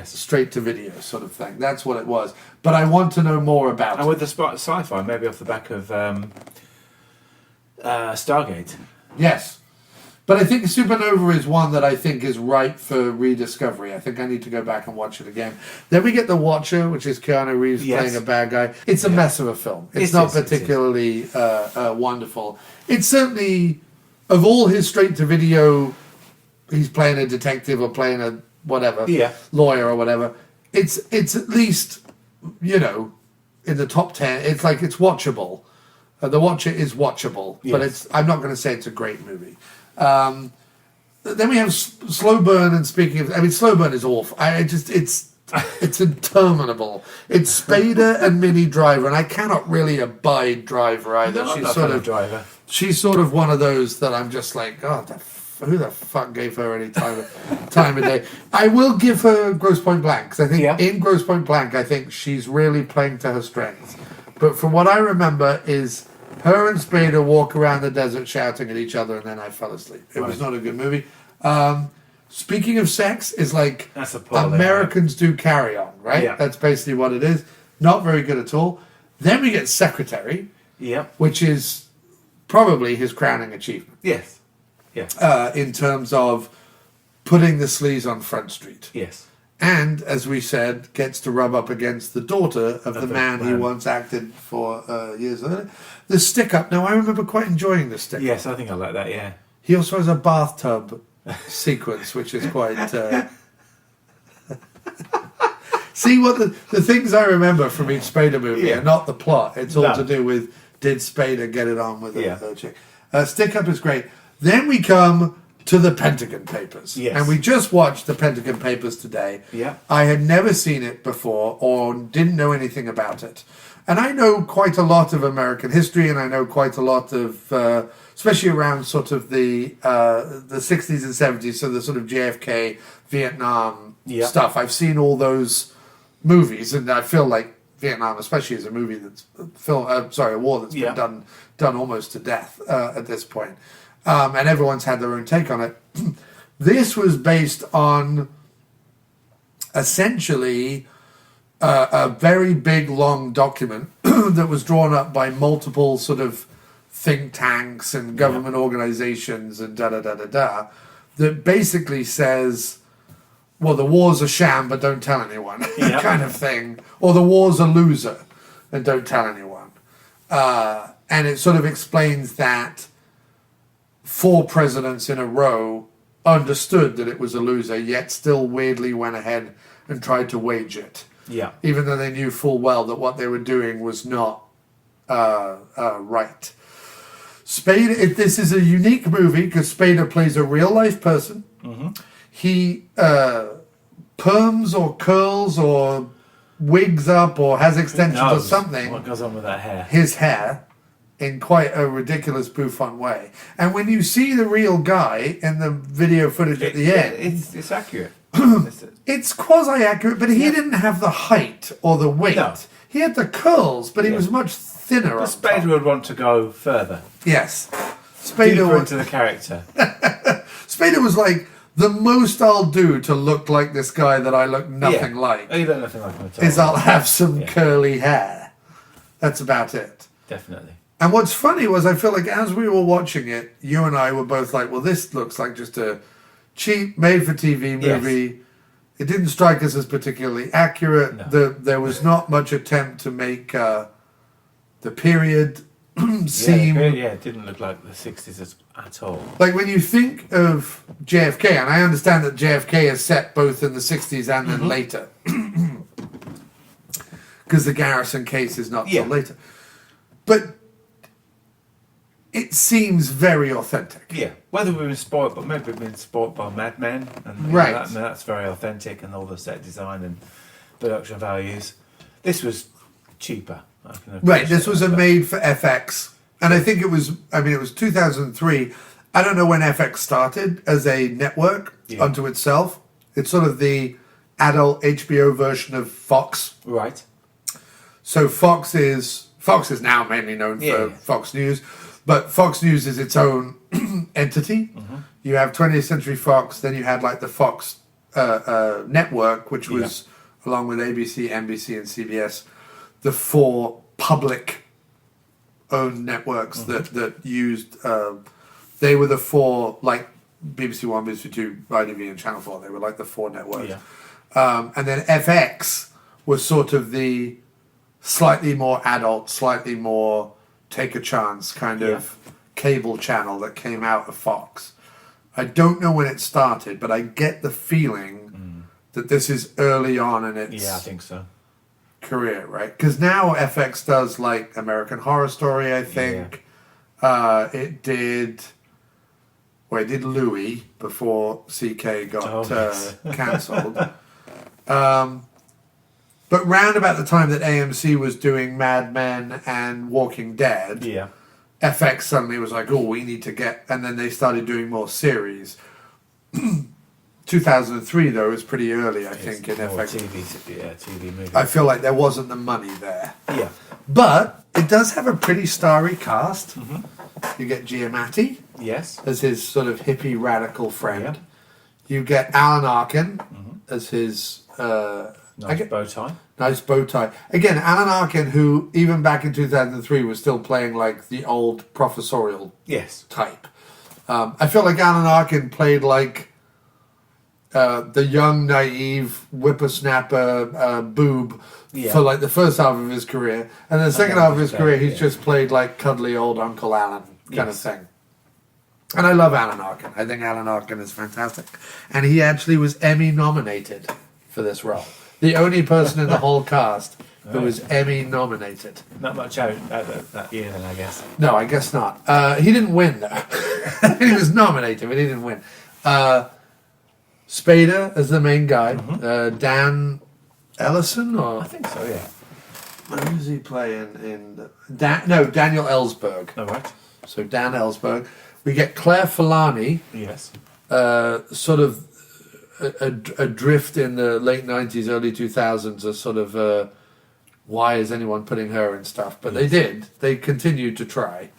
straight to video sort of thing. That's what it was. But I want to know more about it. And with the sci-fi, maybe off the back of Stargate. Yes. But I think Supernova is one that I think is ripe for rediscovery. I think I need to go back and watch it again. Then we get The Watcher, which is Keanu Reeves playing a bad guy. It's a mess of a film. It's not particularly wonderful. It's certainly, of all his straight-to-video, he's playing a detective or playing a whatever, lawyer or whatever. It's at least, in the top 10. It's like it's watchable. The Watcher is watchable, but I'm not going to say it's a great movie. Then we have Slow Burn, and speaking of, Slow Burn is awful. It's interminable. It's Spader and Minnie Driver, and I cannot really abide Driver either. No, She's sort of one of those that I'm just like, who the fuck gave her any time of day? I will give her Grosse Pointe Blank, because I think in Grosse Pointe Blank, I think she's really playing to her strengths. But from what I remember is her and Spader walk around the desert shouting at each other, and then I fell asleep. It was not a good movie. Speaking of sex, is like Americans do Carry On, right? Yeah. That's basically what it is. Not very good at all. Then we get Secretary, which is probably his crowning achievement. Yes. In terms of putting the sleaze on Front Street. Yes. And, as we said, gets to rub up against the daughter of the man he once acted for years earlier. The stick-up. Now, I remember quite enjoying the stick-up. Yes, I think I like that, yeah. He also has a bathtub sequence, which is quite... See, what the things I remember from each Spader movie are not the plot. It's all to do with, did Spader get it on with a chick? Stick-up is great. Then we come to the Pentagon Papers. Yes. And we just watched the Pentagon Papers today. Yeah. I had never seen it before or didn't know anything about it. And I know quite a lot of American history, and I know quite a lot of, especially around sort of the 60s and 70s, so the sort of JFK, Vietnam stuff. I've seen all those movies, and I feel like Vietnam, especially, is a movie that's a war that's been done almost to death at this point. And everyone's had their own take on it. This was based on essentially a very big, long document that was drawn up by multiple sort of think tanks and government organizations and da-da-da-da-da, that basically says, well, the war's a sham, but don't tell anyone, kind of thing. Or the war's a loser, and don't tell anyone. And it sort of explains that 4 presidents in a row understood that it was a loser, yet still weirdly went ahead and tried to wage it. Yeah. Even though they knew full well that what they were doing was not right. Spader, this is a unique movie because Spader plays a real life person. Mm-hmm. He perms or curls or wigs up or has extensions or something. What goes on with that hair? His hair in quite a ridiculous bouffant way. And when you see the real guy in the video footage at the end... It's accurate. It's quasi-accurate, but he didn't have the height or the weight. No. He had the curls, but he was much thinner. But Spader would want to go further. Yes. Deeper into the character. Spader was like, the most I'll do to look like this guy that I look nothing like Oh, you look nothing like him at all. is I'll have some curly hair. That's about it. Definitely. And what's funny was I feel like as we were watching it, you and I were both like, well, this looks like just a cheap made-for-TV movie. Yes. It didn't strike us as particularly accurate. No. There was not much attempt to make the period seem... it didn't look like the 60s at all. Like when you think of JFK, and I understand that JFK is set both in the 60s and then later. Because the Garrison case is not till later. But it seems very authentic. Yeah, whether we've been spoiled, but maybe we've been spoiled by Mad Men, and that's very authentic, and all the set design and production values. This was cheaper. Right, this was made for FX, and I think it was 2003. I don't know when FX started as a network unto itself. It's sort of the adult HBO version of Fox. Right. So Fox is now mainly known for Fox News. But Fox News is its own entity. Mm-hmm. You have 20th Century Fox, then you had like the Fox network, which was, along with ABC, NBC, and CBS, the 4 public-owned networks that used... they were the 4, like BBC One, BBC Two, ITV, and Channel 4. They were like the 4 networks. Yeah. And then FX was sort of the slightly more adult, slightly more... take a chance kind of cable channel that came out of Fox. I don't know when it started, but I get the feeling that this is early on in its I think so. career, right? Because now FX does like American Horror Story, I think. It did Louis before CK got cancelled. But round about the time that AMC was doing Mad Men and Walking Dead, FX suddenly was like, oh, we need to get... And then they started doing more series. 2003, though, was pretty early, I think, in FX. TV movie. I feel like there wasn't the money there. Yeah. But it does have a pretty starry cast. You get Giamatti as his sort of hippie radical friend. Yeah. You get Alan Arkin as his... Nice bow tie. Nice bow tie. Again, Alan Arkin, who even back in 2003 was still playing like the old professorial type. I feel like Alan Arkin played like the young, naive, whippersnapper boob for like the first half of his career. And the second half of his career, he's just played like cuddly old Uncle Alan kind of thing. And I love Alan Arkin. I think Alan Arkin is fantastic. And he actually was Emmy nominated for this role. The only person in the whole cast who was Emmy nominated. Not much out that year then, I guess. No, I guess not. He didn't win, though. He was nominated, but he didn't win. Spader as the main guy. Dan Ellison? I think so, yeah. Who is he playing in... Daniel Ellsberg. Oh, right. So Dan Ellsberg. We get Claire Filani. Yes. Sort of... adrift in the late 90s, early 2000s, as sort of why is anyone putting her in stuff? But they did. They continued to try.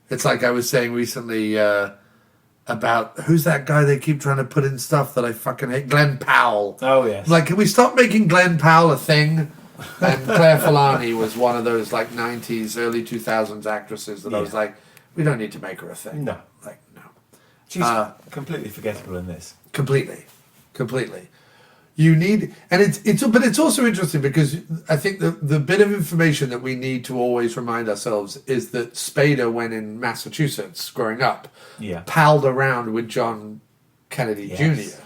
It's like I was saying recently, about who's that guy they keep trying to put in stuff that I fucking hate? Glenn Powell. Oh, yes. Like, can we stop making Glenn Powell a thing? And Claire Filani was one of those like 90s, early 2000s actresses that I was like, we don't need to make her a thing. No. Like, no. She's completely forgettable in this. Completely. You need, and it's also interesting because I think the bit of information that we need to always remind ourselves is that Spader, when in Massachusetts growing up, palled around with John Kennedy Jr.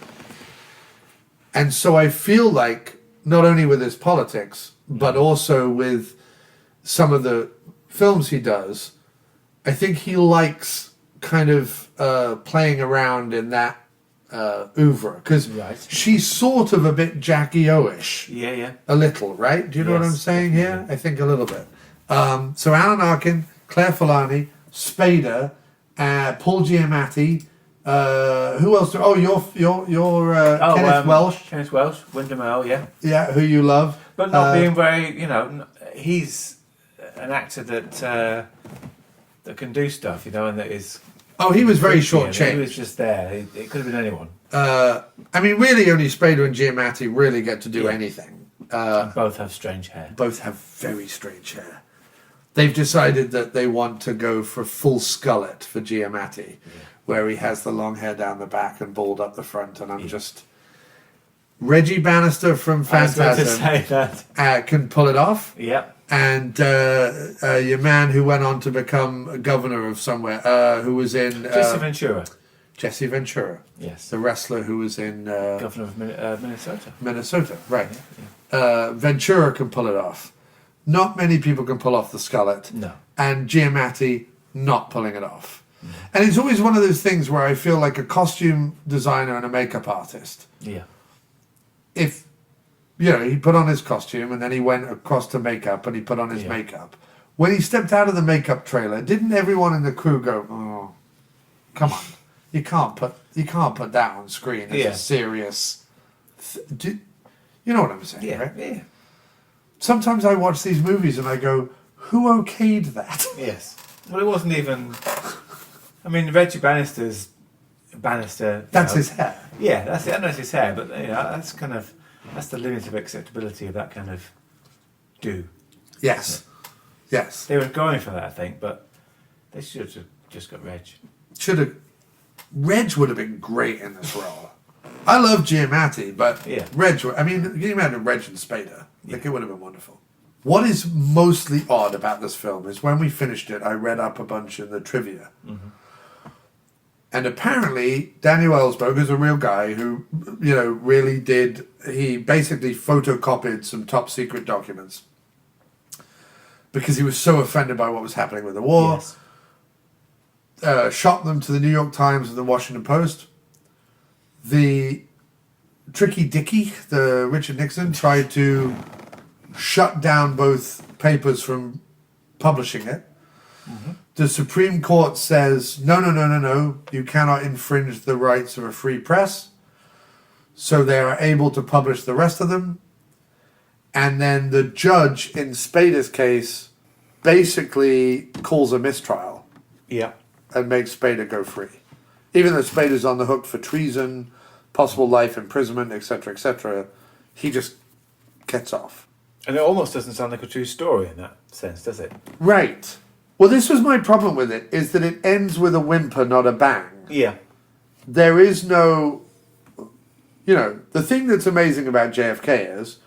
And so I feel like not only with his politics, but also with some of the films he does, I think he likes kind of playing around in that oeuvre, because she's sort of a bit Jackie O-ish. Yeah. A little, right? Do you know what I'm saying here? I think a little bit. So Alan Arkin, Claire Filani, Spader, Paul Giamatti. Who else? Kenneth Welsh. Kenneth Welsh, Wyndham Earle, Yeah, who you love. But not being very, he's an actor that can do stuff, and that is. Oh, he was very short-changed. He was just there. It could have been anyone. I mean, really, only Spader and Giamatti really get to do anything. And both have strange hair. Both have very strange hair. They've decided that they want to go for full skullet for Giamatti, where he has the long hair down the back and bald up the front, and I'm just... Reggie Bannister from Phantasm I was going to say that. Can pull it off. Yep. And your man who went on to become a governor of somewhere, who was in... Jesse Ventura. Jesse Ventura. Yes. The wrestler who was in... governor of Minnesota. Minnesota, right. Ventura can pull it off. Not many people can pull off the skullet. No. And Giamatti not pulling it off. And it's always one of those things where I feel like a costume designer and a makeup artist. Yeah. If, he put on his costume and then he went across to makeup and he put on his makeup. When he stepped out of the makeup trailer, didn't everyone in the crew go, "Oh, come on, you can't put that on screen as a serious." You know what I'm saying, right? Yeah. Sometimes I watch these movies and I go, "Who okayed that?" Yes. Well, it wasn't even. I mean, Reggie Bannister. That's his hair. Yeah, that's it. I know it's his hair, but that's the limit of acceptability of that kind of do. Yes. Yes. They were going for that, I think, but they should have just got Reg. Reg would have been great in this role. I love Giamatti, but Reg. I mean, can you imagine Reg and Spader? Like, it would have been wonderful. What is mostly odd about this film is when we finished it, I read up a bunch in the trivia. Mm-hmm. And apparently, Daniel Ellsberg is a real guy who, really did... He basically photocopied some top secret documents because he was so offended by what was happening with the war. Yes. Shot them to the New York Times and the Washington Post. The Tricky Dicky, the Richard Nixon, tried to shut down both papers from publishing it. Mm-hmm. The Supreme Court says, no, you cannot infringe the rights of a free press. So they are able to publish the rest of them. And then the judge in Spader's case basically calls a mistrial. Yeah. And makes Spader go free. Even though Spader's on the hook for treason, possible life imprisonment, etc., he just gets off. And it almost doesn't sound like a true story in that sense, does it? Right. Well, this was my problem with it, is that it ends with a whimper, not a bang. Yeah. There is no... the thing that's amazing about JFK is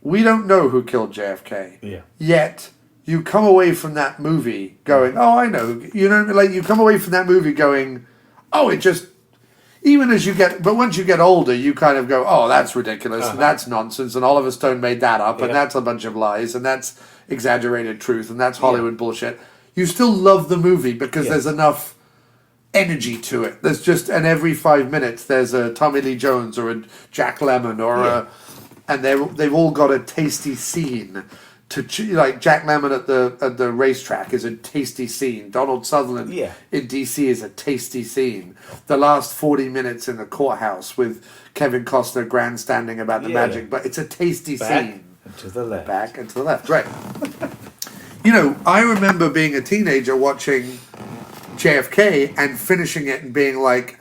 we don't know who killed JFK. Yeah. Yet you come away from that movie going, oh, I know. You come away from that movie going, oh, it just... Even as you get... But once you get older, you kind of go, oh, that's ridiculous, and that's nonsense, and Oliver Stone made that up, and that's a bunch of lies, and that's exaggerated truth, and that's Hollywood bullshit. You still love the movie because there's enough energy to it. There's just... And every 5 minutes, there's a Tommy Lee Jones or a Jack Lemmon or a... And they've all got a tasty scene. Like Jack Lemmon at the racetrack is a tasty scene. Donald Sutherland in DC is a tasty scene. The last 40 minutes in the courthouse with Kevin Costner grandstanding about the magic, but it's a tasty scene. And to the left. Back and to the left, right. I remember being a teenager watching JFK and finishing it and being like,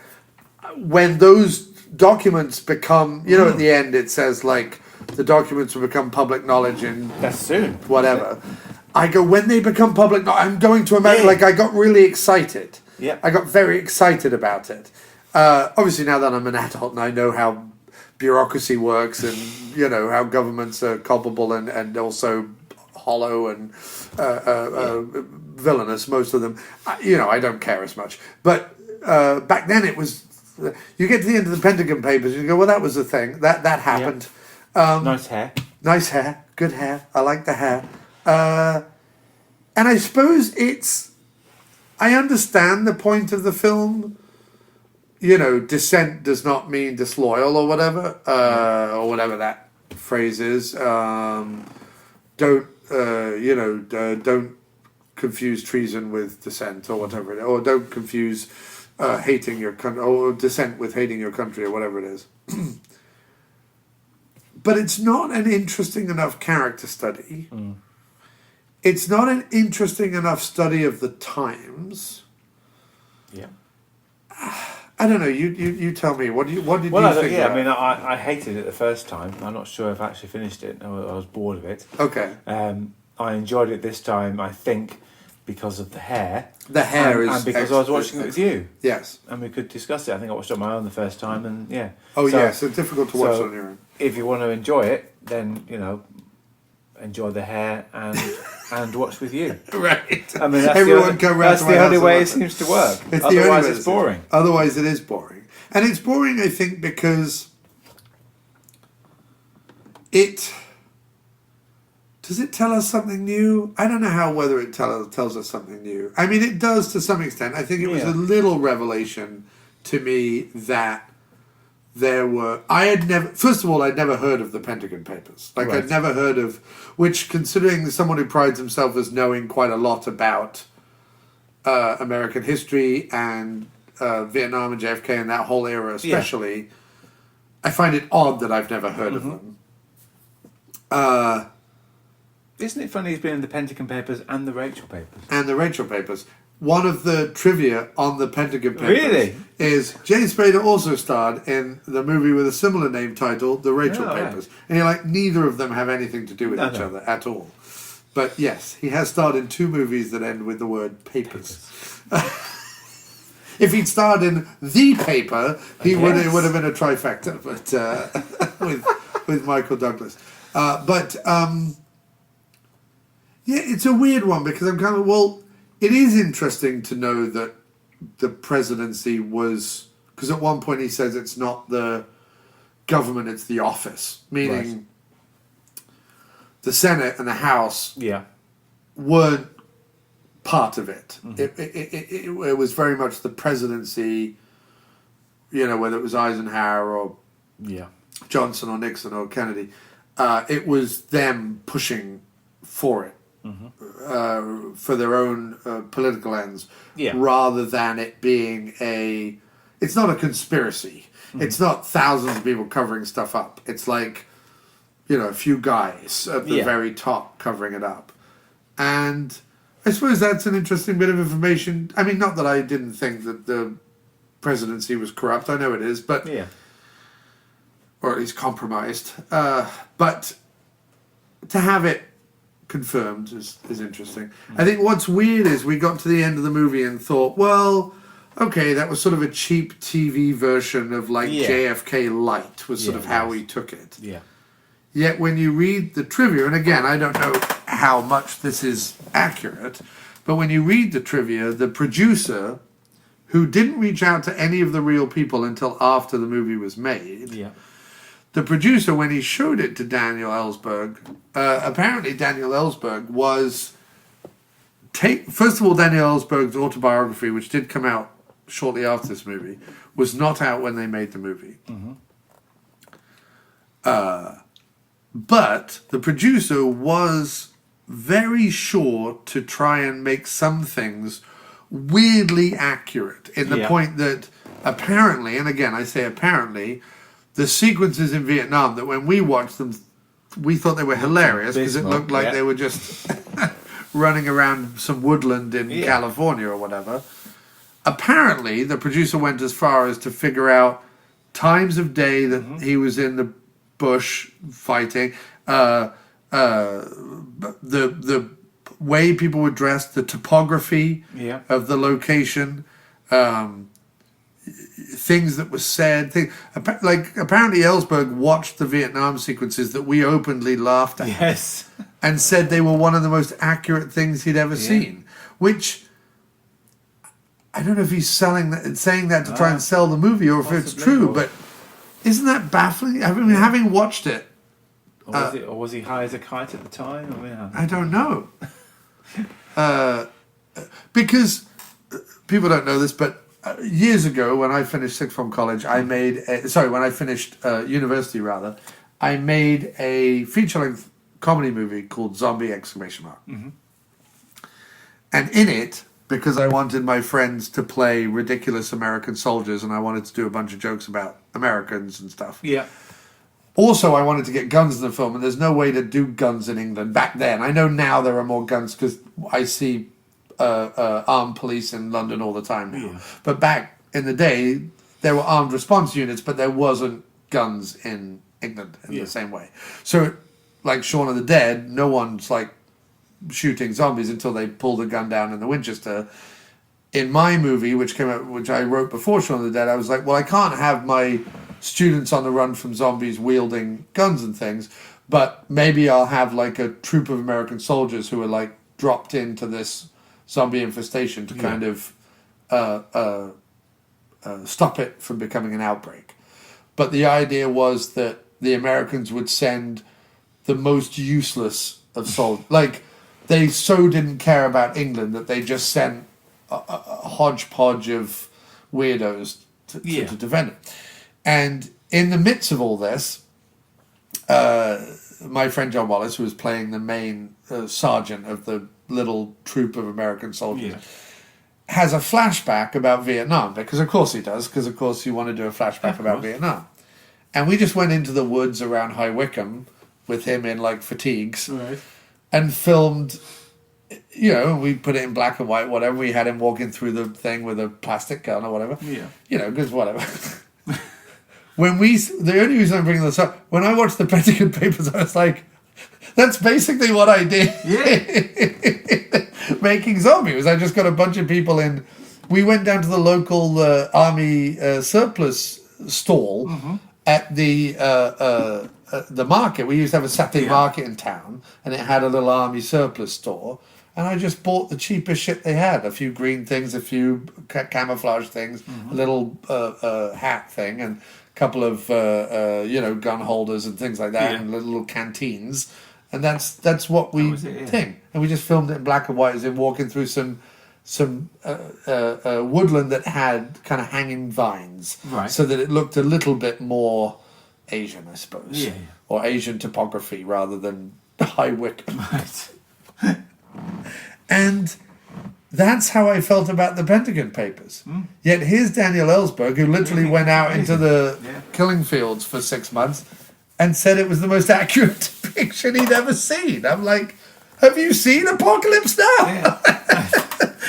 when those documents become, you know, at the end it says like the documents will become public knowledge in That's soon. whatever. I go, when they become public, I'm going to America. Like, I got really excited. Yeah. I got very excited about it. Obviously, now that I'm an adult and I know how bureaucracy works and, you know, how governments are culpable and also hollow and villainous, most of them, you know, I don't care as much. But back then it was, you get to the end of the Pentagon Papers and you go, well, that was the thing. That happened. Nice hair. Nice hair. Good hair. I like the hair. And I suppose I understand the point of the film. You know, dissent does not mean disloyal or whatever that phrase is. Don't confuse treason with dissent or whatever it is. Or don't confuse hating your country, or dissent with hating your country, or whatever it is. But it's not an interesting enough character study. It's not an interesting enough study of the times. Yeah. I don't know. You tell me. What did you think? Yeah, of I mean, I hated it the first time. I'm not sure if I actually finished it. I was bored of it. Okay. I enjoyed it this time, I think, because of the hair. The hair is... And because I was watching it with you. Yes. And we could discuss it. I think I watched it on my own the first time, and yeah. Oh, yeah, so difficult to watch on your own. If you want to enjoy it, then, you know, enjoy the hair and watch with you. Right. I mean, that's the only way it seems to work. Otherwise, it's boring. Otherwise, it is boring. And it's boring, I think, because does it tell us something new? I don't know whether it tells us something new. I mean, it does to some extent. I think it was a little revelation to me that there were... First of all, I'd never heard of the Pentagon Papers. Like, Right. I'd never heard of... Which, considering someone who prides himself as knowing quite a lot about American history and Vietnam and JFK and that whole era especially, I find it odd that I've never heard of them. Isn't it funny he's been in the Pentagon Papers and the Rachel Papers? One of the trivia on the Pentagon Papers is James Spader also starred in the movie with a similar name title, The Rachel Papers. Right. And you're like, neither of them have anything to do with each other at all. But yes, he has starred in 2 movies that end with the word papers. If he'd starred in The Paper, it would have been a trifecta, but with Michael Douglas. Yeah, it's a weird one because I'm kind of, it is interesting to know that the presidency was, because at one point he says it's not the government, it's the office, meaning the Senate and the House weren't part of it. It was very much the presidency, you know, whether it was Eisenhower or Johnson or Nixon or Kennedy, it was them pushing for it. For their own political ends, rather than it being it's not a conspiracy. It's not thousands of people covering stuff up. It's like, you know, a few guys at the very top covering it up. And I suppose that's an interesting bit of information. I mean, not that I didn't think that the presidency was corrupt. I know it is, but or at least compromised. But to have it confirmed is interesting. I think what's weird is we got to the end of the movie and thought, well, okay, that was sort of a cheap TV version of like JFK Light was sort of how we took it. Yeah. Yet when you read the trivia, and again, I don't know how much this is accurate, but when you read the trivia, the producer, who didn't reach out to any of the real people until after the movie was made, the producer, when he showed it to Daniel Ellsberg, apparently Daniel Ellsberg was... First of all, Daniel Ellsberg's autobiography, which did come out shortly after this movie, was not out when they made the movie. But the producer was very sure to try and make some things weirdly accurate in the point that apparently, and again I say apparently, the sequences in Vietnam that when we watched them, we thought they were hilarious because it looked like they were just running around some woodland in California or whatever. apparently, the producer went as far as to figure out times of day that he was in the bush fighting, the way people were dressed, the topography of the location, things that were said. Like, apparently Ellsberg watched the Vietnam sequences that we openly laughed at. Yes. And said they were one of the most accurate things he'd ever seen. Which, I don't know if he's saying that to try and sell the movie or if it's true, but isn't that baffling? I mean, having watched it... Or was he high as a kite at the time? I don't know. Because people don't know this, but years ago when I finished sixth form college, when I finished university rather, I made a feature-length comedy movie called Zombie! And in it, because I wanted my friends to play ridiculous American soldiers and I wanted to do a bunch of jokes about Americans and stuff. Yeah. Also, I wanted to get guns in the film, and there's no way to do guns in England back then. I know now there are more guns because I see armed police in London all the time now. Yeah. But back in the day, there were armed response units, but there wasn't guns in England in the same way. So, like Shaun of the Dead, no one's like shooting zombies until they pull the gun down in the Winchester. In my movie, which I wrote before Shaun of the Dead, I was like, well, I can't have my students on the run from zombies wielding guns and things, but maybe I'll have like a troop of American soldiers who are like dropped into this zombie infestation to kind of stop it from becoming an outbreak. But the idea was that the Americans would send the most useless of soldiers. Like, they so didn't care about England that they just sent a hodgepodge of weirdos to defend it. And in the midst of all this, my friend John Wallace, who was playing the main sergeant of the little troop of American soldiers, has a flashback about Vietnam, because of course he does, because of course you want to do a flashback about Vietnam. And we just went into the woods around High Wycombe with him in like fatigues and filmed, we put it in black and white, whatever. We had him walking through the thing with a plastic gun or whatever. Because whatever. The only reason I'm bringing this up, when I watched the Pentagon Papers, I was like, that's basically what I did. Making zombies. I just got a bunch of people in. We went down to the local army surplus stall at the market. We used to have a Saturday market in town, and it had a little army surplus store. And I just bought the cheapest shit they had. A few green things, a few camouflage things, a little hat thing, and couple of gun holders and things like that, and little canteens, and that's what we think. And we just filmed it in black and white as in walking through some woodland that had kind of hanging vines, so that it looked a little bit more Asian, I suppose, or Asian topography rather than High Wycombe. And that's how I felt about the Pentagon Papers. Yet here's Daniel Ellsberg, who literally went out into the killing fields for 6 months and said it was the most accurate depiction he'd ever seen. I'm like, have you seen Apocalypse Now?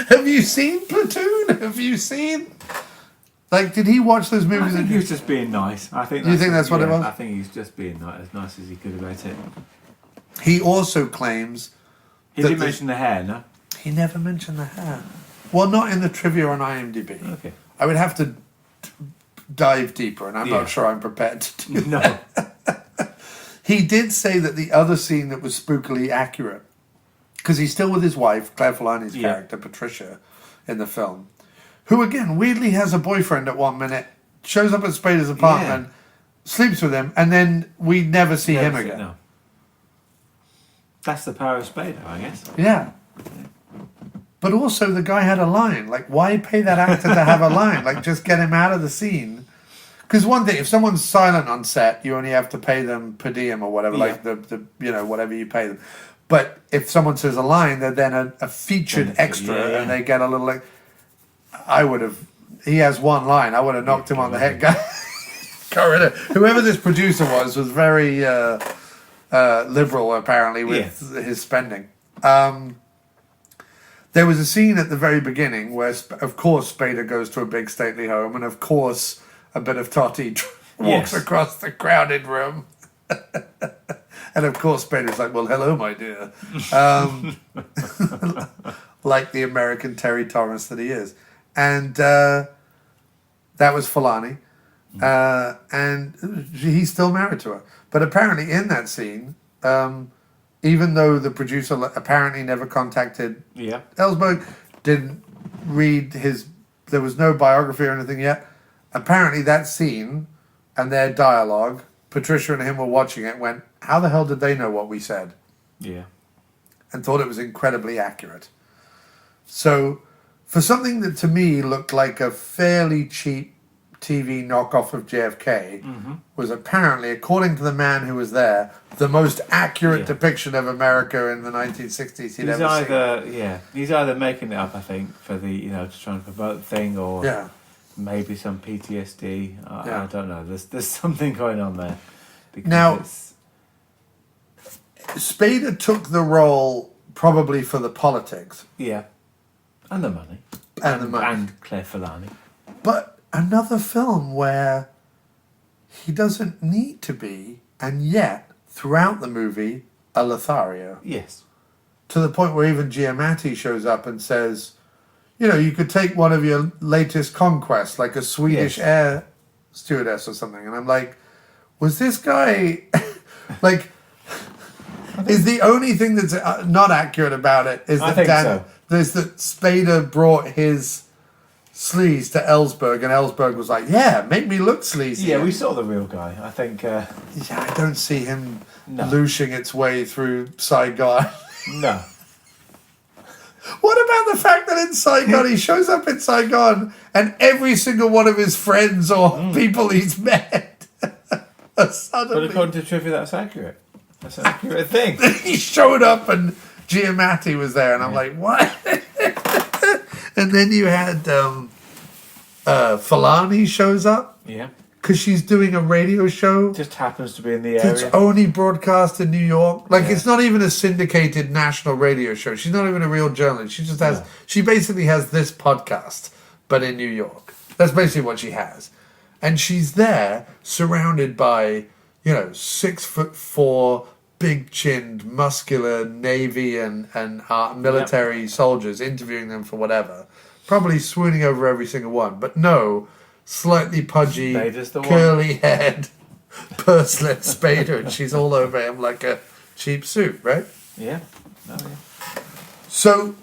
Have you seen Platoon? Have you seen... Like, did he watch those movies? I think he was just being nice. Do you think that's what it was? I think he's just being as nice as he could about it. He also claims... He did mention the hair, no? He never mentioned the hair. Well, not in the trivia on IMDb. Okay. I would have to dive deeper, and I'm not sure I'm prepared to do that. He did say that the other scene that was spookily accurate, because he's still with his wife, Claire Filani's character, Patricia, in the film, who, again, weirdly has a boyfriend at 1 minute, shows up at Spader's apartment, sleeps with him, and then we never see him again. No. That's the power of Spader, I guess. Yeah. But also, the guy had a line. Like, why pay that actor to have a line? Like, just get him out of the scene. Because one thing, if someone's silent on set, you only have to pay them per diem or whatever, like the whatever you pay them. But if someone says a line, they're then a featured extra, and they get a little like. I would have. He has one line. I would have knocked him on the head. Whoever this producer was very liberal, apparently, with his spending. There was a scene at the very beginning where, of course, Spader goes to a big stately home, and of course, a bit of Totty walks across the crowded room. And of course, Spader's like, well, hello, my dear. Like the American Terry Thomas that he is. And that was Fulani. And he's still married to her. But apparently in that scene, even though the producer apparently never contacted Ellsberg, didn't read there was no biography or anything yet, apparently that scene and their dialogue, Patricia and him were watching it, went, how the hell did they know what we said? Yeah. And thought it was incredibly accurate. So, for something that to me looked like a fairly cheap TV knockoff of JFK, was apparently, according to the man who was there, the most accurate depiction of America in the 1960s he'd ever seen. Yeah, he's either making it up, I think, for the, to try and promote the thing, or maybe some PTSD. I don't know. There's something going on there. Now, Spader took the role probably for the politics. Yeah. And the money. And Claire Fulani. But another film where he doesn't need to be, and yet, throughout the movie, a Lothario. Yes. To the point where even Giamatti shows up and says, you could take one of your latest conquests, like a Swedish air stewardess or something. And I'm like, was this guy... like... Is the only thing that's not accurate about it is that that Spader brought his sleaze to Ellsberg, and Ellsberg was like, "Yeah, make me look sleazy." Yeah, we saw the real guy. I think. I don't see him looshing its way through Saigon. No. What about the fact that in Saigon he shows up in Saigon and every single one of his friends or people he's met suddenly... But according to trivia, that's accurate. That's an accurate thing. He showed up and Giamatti was there, and I'm like, what? And then you had Fulani shows up. Yeah. Because she's doing a radio show. Just happens to be in the area. It's only broadcast in New York. It's not even a syndicated national radio show. She's not even a real journalist. She just has... She basically has this podcast, but in New York. That's basically what she has. And she's there surrounded by... 6'4", big-chinned, muscular Navy and military soldiers, interviewing them for whatever. Probably swooning over every single one. But no, slightly pudgy, curly-haired, purse-led Spader, and she's all over him like a cheap suit, right? Yeah. Oh, yeah. So...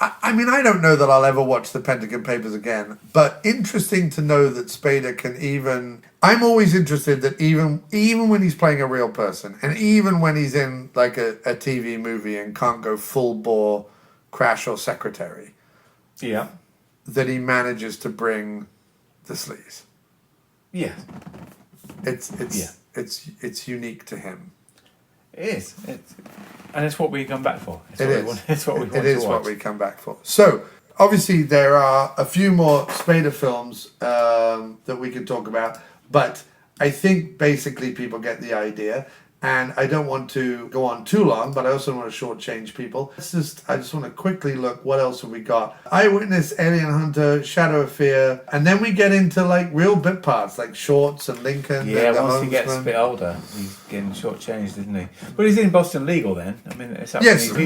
I mean, I don't know that I'll ever watch the Pentagon Papers again, but interesting to know that Spader can even... I'm always interested that even when he's playing a real person, and even when he's in like a TV movie and can't go full bore Crash or Secretary, that he manages to bring the sleaze. Yeah. It's unique to him. It is. And it's what we come back for. It's what we want It is what we come back for. So, obviously, there are a few more Spader films that we could talk about, but I think basically people get the idea. And I don't want to go on too long, but I also don't want to shortchange people. I just want to quickly look, what else have we got? Eyewitness, Alien Hunter, Shadow of Fear, and then we get into like real bit parts, like Shorts and Lincoln. Yeah, and once he gets a bit older, he's getting shortchanged, isn't he? But he's in Boston Legal then. I mean, it's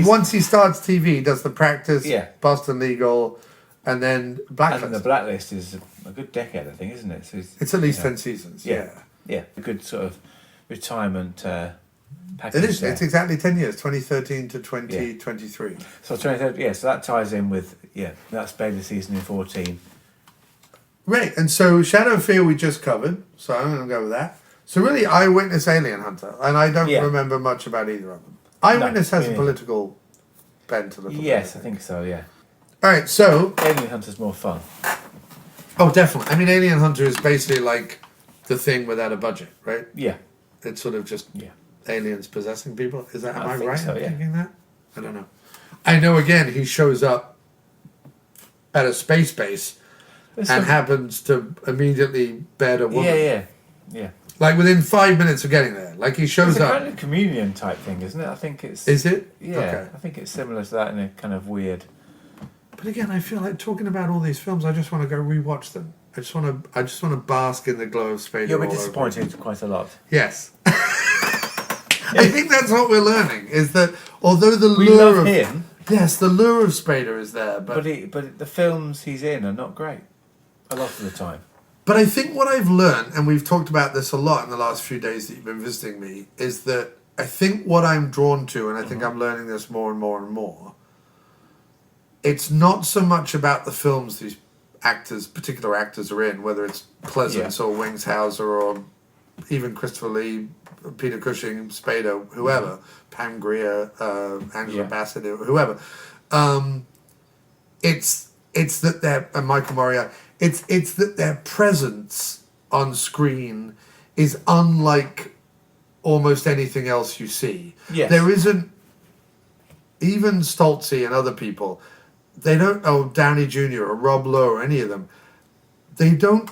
once he starts TV, he does The Practice, Boston Legal, and then Blacklist. And the Blacklist is a good decade, I think, isn't it? So it's at least 10 seasons. Yeah, a good sort of retirement package. It is. There. It's exactly 10 years, 2013 to 2023. So 2013, so that ties in with that's Spader season in 14. Right, and so Shadow of Fear we just covered, so I'm going to go with that. So really, Eyewitness, Alien Hunter, and I don't remember much about either of them. Eyewitness has a political bent to the film. Yes, I think so. Yeah. All right, so Alien Hunter's more fun. Oh, definitely. I mean, Alien Hunter is basically like the Thing without a budget, right? Yeah. It's sort of just aliens possessing people. Am I right in thinking that? I don't know. I know, again, he shows up at a space base and happens to immediately bed a woman. Yeah. Like within 5 minutes of getting there. Like he shows up. It's a kind of communion type thing, isn't it? I think it's... Is it? Yeah. Okay. I think it's similar to that in a kind of weird But again, I feel like talking about all these films, I just want to go rewatch them. I just want to bask in the glow of Spader. You'll be disappointed quite a lot. Yes. I think that's what we're learning, is that although the We lure love of him, yes, the lure of Spader is there, but the films he's in are not great a lot of the time. But I think what I've learned, and we've talked about this a lot in the last few days that you've been visiting me, is that I think what I'm drawn to, and I think I'm learning this more and more and more, it's not so much about the films these particular actors are in, whether it's Pleasance or Wingshauser or even Christopher Lee, Peter Cushing, Spader, whoever, Pam Grier, Angela Bassett, whoever. It's that they're Michael Moriarty. It's that their presence on screen is unlike almost anything else you see. Yes. There isn't, even Stoltze and other people, they don't, Downey Jr. or Rob Lowe or any of them, they don't,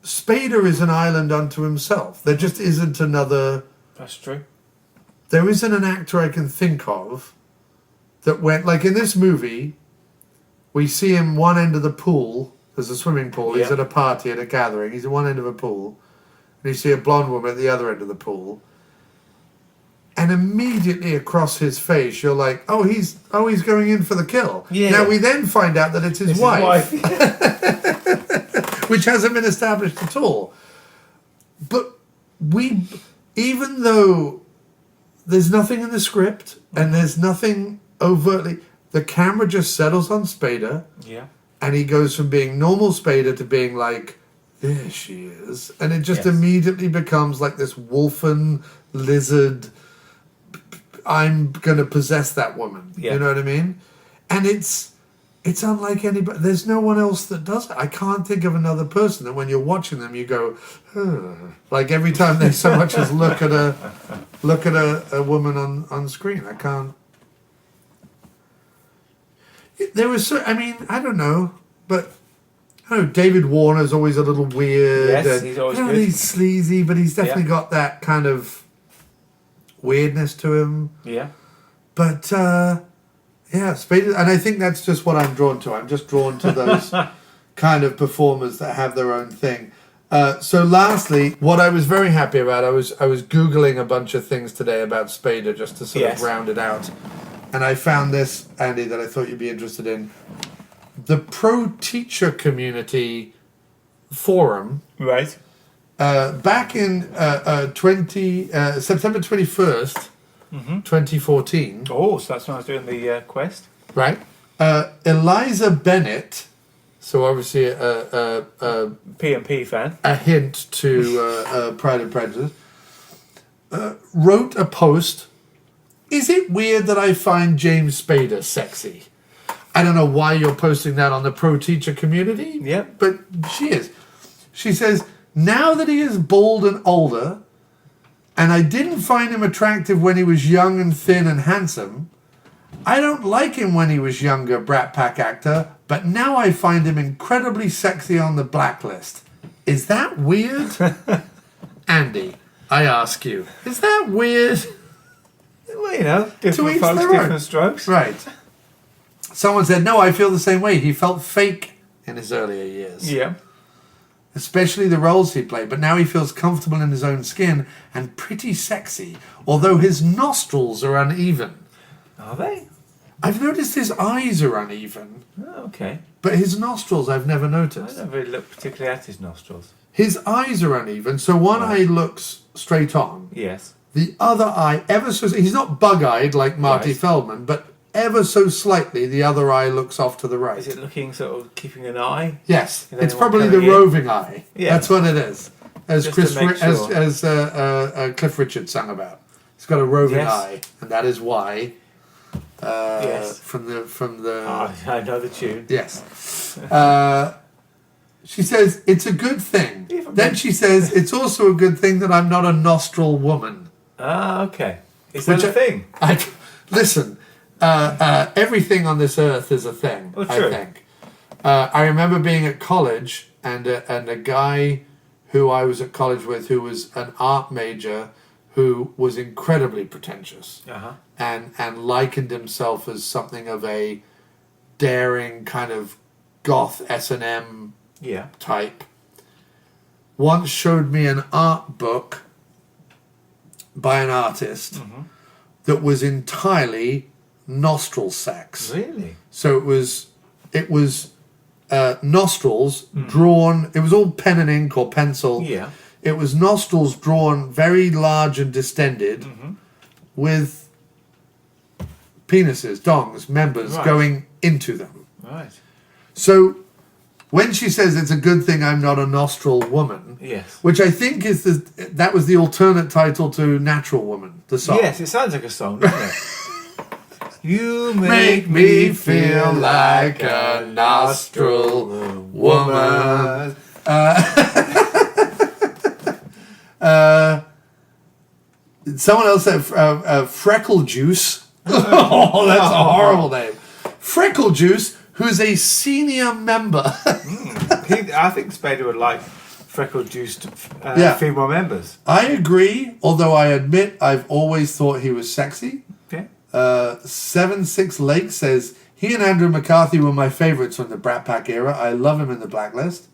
Spader is an island unto himself. There just isn't another... That's true. There isn't an actor I can think of that went, like in this movie, we see him one end of the pool. There's a swimming pool. He's at a party, at a gathering. He's at one end of a pool. And you see a blonde woman at the other end of the pool. And immediately across his face, you're like, he's going in for the kill. Yeah. Now we then find out that it's his wife. Which hasn't been established at all. But even though there's nothing in the script and there's nothing overtly, the camera just settles on Spader. Yeah. And he goes from being normal Spader to being like, there she is. And it just immediately becomes like this wolfen lizard, I'm going to possess that woman. Yeah. You know what I mean? And it's unlike anybody. There's no one else that does it. I can't think of another person that when you're watching them, you go, like every time they so much as look at a woman on screen. I can't. There was I don't know, but I don't know, David Warner's always a little weird. Yes, he's always good. He's sleazy, but he's definitely got that kind of weirdness to him. Yeah. But Spader, and I think that's just what I'm drawn to. I'm just drawn to those kind of performers that have their own thing. So lastly, what I was very happy about, I was Googling a bunch of things today about Spader just to sort of round it out. And I found this, Andy, that I thought you'd be interested in. The Pro Teacher Community Forum. Right. Back in September 21st, 2014. Oh, so that's when I was doing the quest. Right. Eliza Bennett, so obviously a P&P fan. A hint to Pride and Prejudice, wrote a post. Is it weird that I find James Spader sexy? I don't know why you're posting that on the Pro Teacher Community. Yeah. But she is. She says, now that he is bald and older, and I didn't find him attractive when he was young and thin and handsome, I don't like him when he was younger, Brat Pack actor, but now I find him incredibly sexy on the blacklist. Is that weird? Andy, I ask you, is that weird? Well, different folks, different strokes. Right. Someone said, no, I feel the same way. He felt fake in his earlier years. Yeah. Especially the roles he played. But now he feels comfortable in his own skin and pretty sexy, although his nostrils are uneven. Are they? I've noticed his eyes are uneven. Oh, okay. But his nostrils I've never noticed. I never really looked particularly at his nostrils. His eyes are uneven, so one eye looks straight on. Yes. The other eye, he's not bug-eyed like Marty Feldman, but ever so slightly, the other eye looks off to the right. Is it looking sort of keeping an eye? Yes, it's probably the roving eye. Yeah. That's what it is. As Cliff Richard sang about. He's got a roving eye, and that is why. From the. Oh, I know the tune. Yes. She says it's a good thing. Then she says it's also a good thing that I'm not a nostril woman. Ah, okay. Is that a thing? Listen. Everything on this earth is a thing. Oh, true. I think. I remember being at college and a guy who I was at college with, who was an art major, who was incredibly pretentious, and likened himself as something of a daring kind of goth S&M Yeah. type once showed me an art book by an artist that was entirely nostril sex. Really? So it was nostrils drawn. It was all pen and ink or pencil. Yeah. It was nostrils drawn very large and distended with penises, dongs, members going into them. Right. So when she says it's a good thing I'm not a nostril woman, Yes. which I think is that was the alternate title to Natural Woman, the song. Yes, it sounds like a song, doesn't it? You make me feel like a nostril woman. Someone else said Freckle Juice. Oh, that's a horrible name. Freckle Juice, who's a senior member. I think Spader would like freckle-juiced female members. I agree, although I admit I've always thought he was sexy. Okay. 76 Lake says, he and Andrew McCarthy were my favourites from the Brat Pack era. I love him in the Blacklist.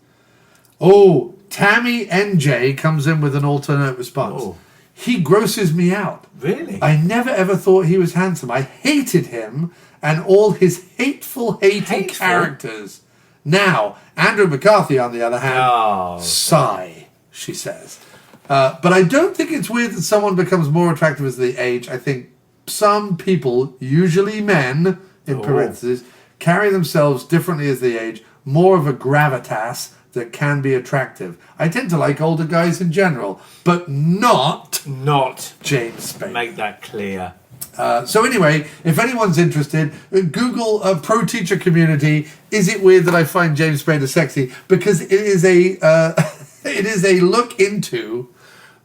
Oh, Tammy NJ comes in with an alternate response. Oh. He grosses me out. Really? I never ever thought he was handsome. I hated him and all his hateful characters. Now, Andrew McCarthy, on the other hand, sigh, she says. But I don't think it's weird that someone becomes more attractive as they age. I think some people, usually men, in parentheses, carry themselves differently as they age, more of a gravitas that can be attractive. I tend to like older guys in general, but not James Spader. Make that clear. So anyway, if anyone's interested, Google pro teacher community. Is it weird that I find James Spader sexy? Because it is a look into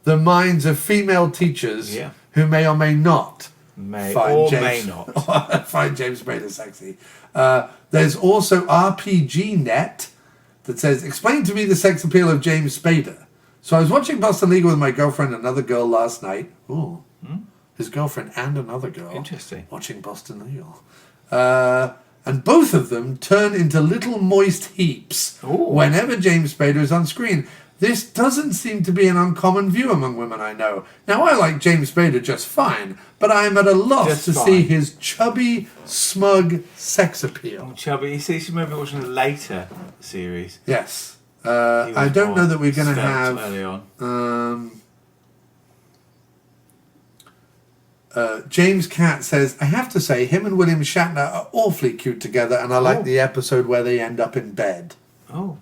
the minds of female teachers who may or may not find James Spader sexy. There's also RPG Net that says, explain to me the sex appeal of James Spader. So I was watching Boston Legal with my girlfriend and another girl last night. Ooh. His girlfriend and another girl. Interesting. Watching Boston Legal. And both of them turn into little moist heaps whenever James Spader is on screen. This doesn't seem to be an uncommon view among women I know. Now, I like James Spader just fine, but I am at a loss to see his chubby, smug sex appeal. Chubby. You see, she may be watching a later series. Yes. I don't know that we're going to have... early on. James Catt says, I have to say, him and William Shatner are awfully cute together, and I like the episode where they end up in bed. Oh,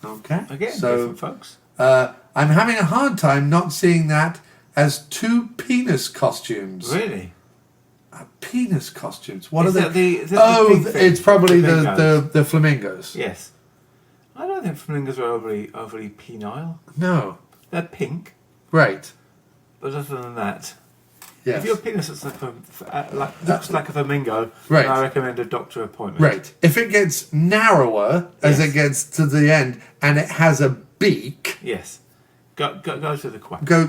okay. Again, so, different folks. I'm having a hard time not seeing that as two penis costumes. Really? Penis costumes? What are they? It's probably the flamingos. Yes. I don't think flamingos are overly penile. No. They're pink. Right. But other than that... Yes. If your penis looks like a flamingo, right. then I recommend a doctor appointment. Right. If it gets narrower as it gets to the end and it has a beak... Yes. Go to the quack. Go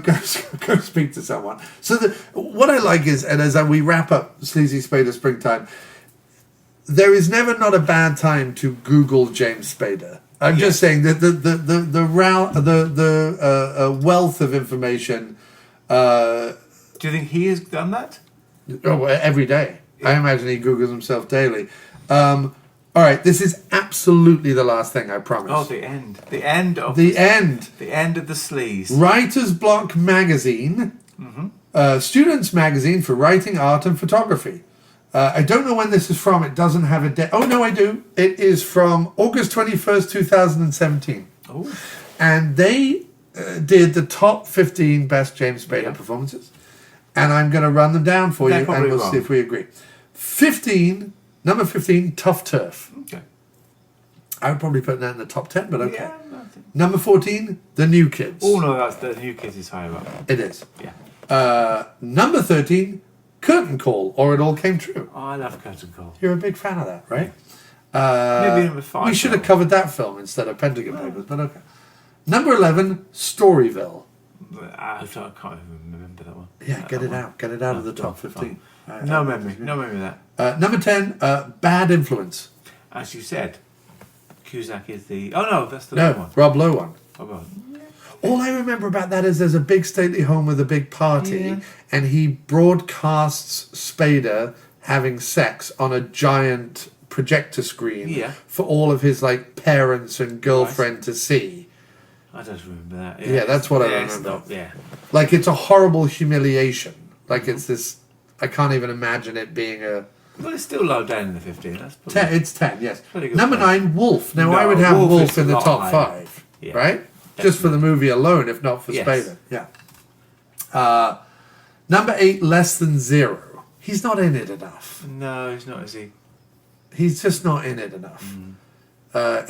speak to someone. So what I like is, and as we wrap up Sleazy Spader Springtime, there is never not a bad time to Google James Spader. I'm just saying that the wealth of information... Do you think he has done that? Oh, every day. Yeah. I imagine he Googles himself daily. All right, this is absolutely the last thing, I promise. Oh, the end. The end of the end. The end of the sleaze. Writer's Block Magazine. Students' Magazine for Writing, Art and Photography. I don't know when this is from. It doesn't have a date. Oh, no, I do. It is from August 21st, 2017. Oh. And they did the top 15 best James Spader performances. And I'm going to run them down for you, and we'll see if we agree. Number 15, Tough Turf. Okay. I would probably put that in the top 10, but okay. Yeah, number 14, The New Kids. Oh, no, that's The New Kids is higher up. It is. Yeah. Number 13, Curtain Call, or It All Came True. Oh, I love Curtain Call. You're a big fan of that, right? Maybe number 5. We should have covered that film instead of Pentagon Papers, but okay. Number 11, Storyville. I can't even remember that one. Yeah, get it out. Get it out of the top 15. No memory of that. Number 10, Bad Influence. as you said, Cusack is the... Oh, no, that's the other one. Rob Lowe one. Oh, God. All I remember about that is there's a big stately home with a big party, and he broadcasts Spader having sex on a giant projector screen for all of his like parents and girlfriend to see. I don't remember that. Yeah, that's what I remember. Yeah. Like, it's a horrible humiliation. Like, it's this... I can't even imagine it being a... Well, it's still low down in the 15. That's probably, It's 10, yes. Pretty good Number price. 9, Wolf. Now, No, I would have Wolf Wolf is in the a lot top higher. 5, Yeah, right? Just for the movie alone, if not for Yes. Spader. Yeah. Number 8, Less Than Zero. He's not in it enough. No, he's not, is he? He's just not in it enough.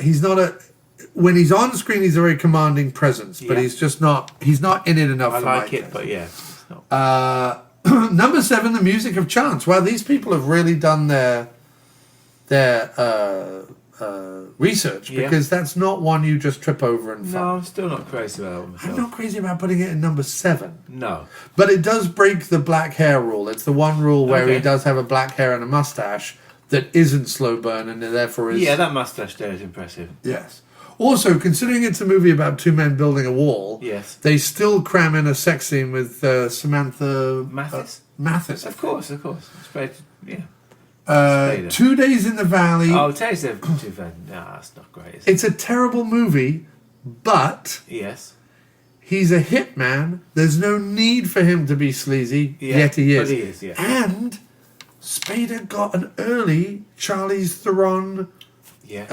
He's not a... When he's on screen, he's a very commanding presence, but he's just not... He's not in it enough I for like my it, taste. but yeah. It's not. Number 7, The Music of Chance. Wow, these people have really done their research, because that's not one you just trip over and find. No, I'm still not crazy about that one myself. I'm not crazy about putting it in number 7. No. But it does break the black hair rule. It's the one rule where he Okay. does have a black hair and a mustache that isn't slow burn and therefore is... Yeah, that moustache there is impressive. Yes. Also, considering it's a movie about two men building a wall, Yes. they still cram in a sex scene with Samantha... Mathis? Mathis, I Of think. course. Spader, yeah. Spader. 2 Days in the Valley. Oh, Taste of Too Bad. No, that's not great, is it? It's a terrible movie, but Yes. he's a hitman. There's no need for him to be sleazy, yet he is. But he is, yeah. And Spader got an early Charlize Theron Yes.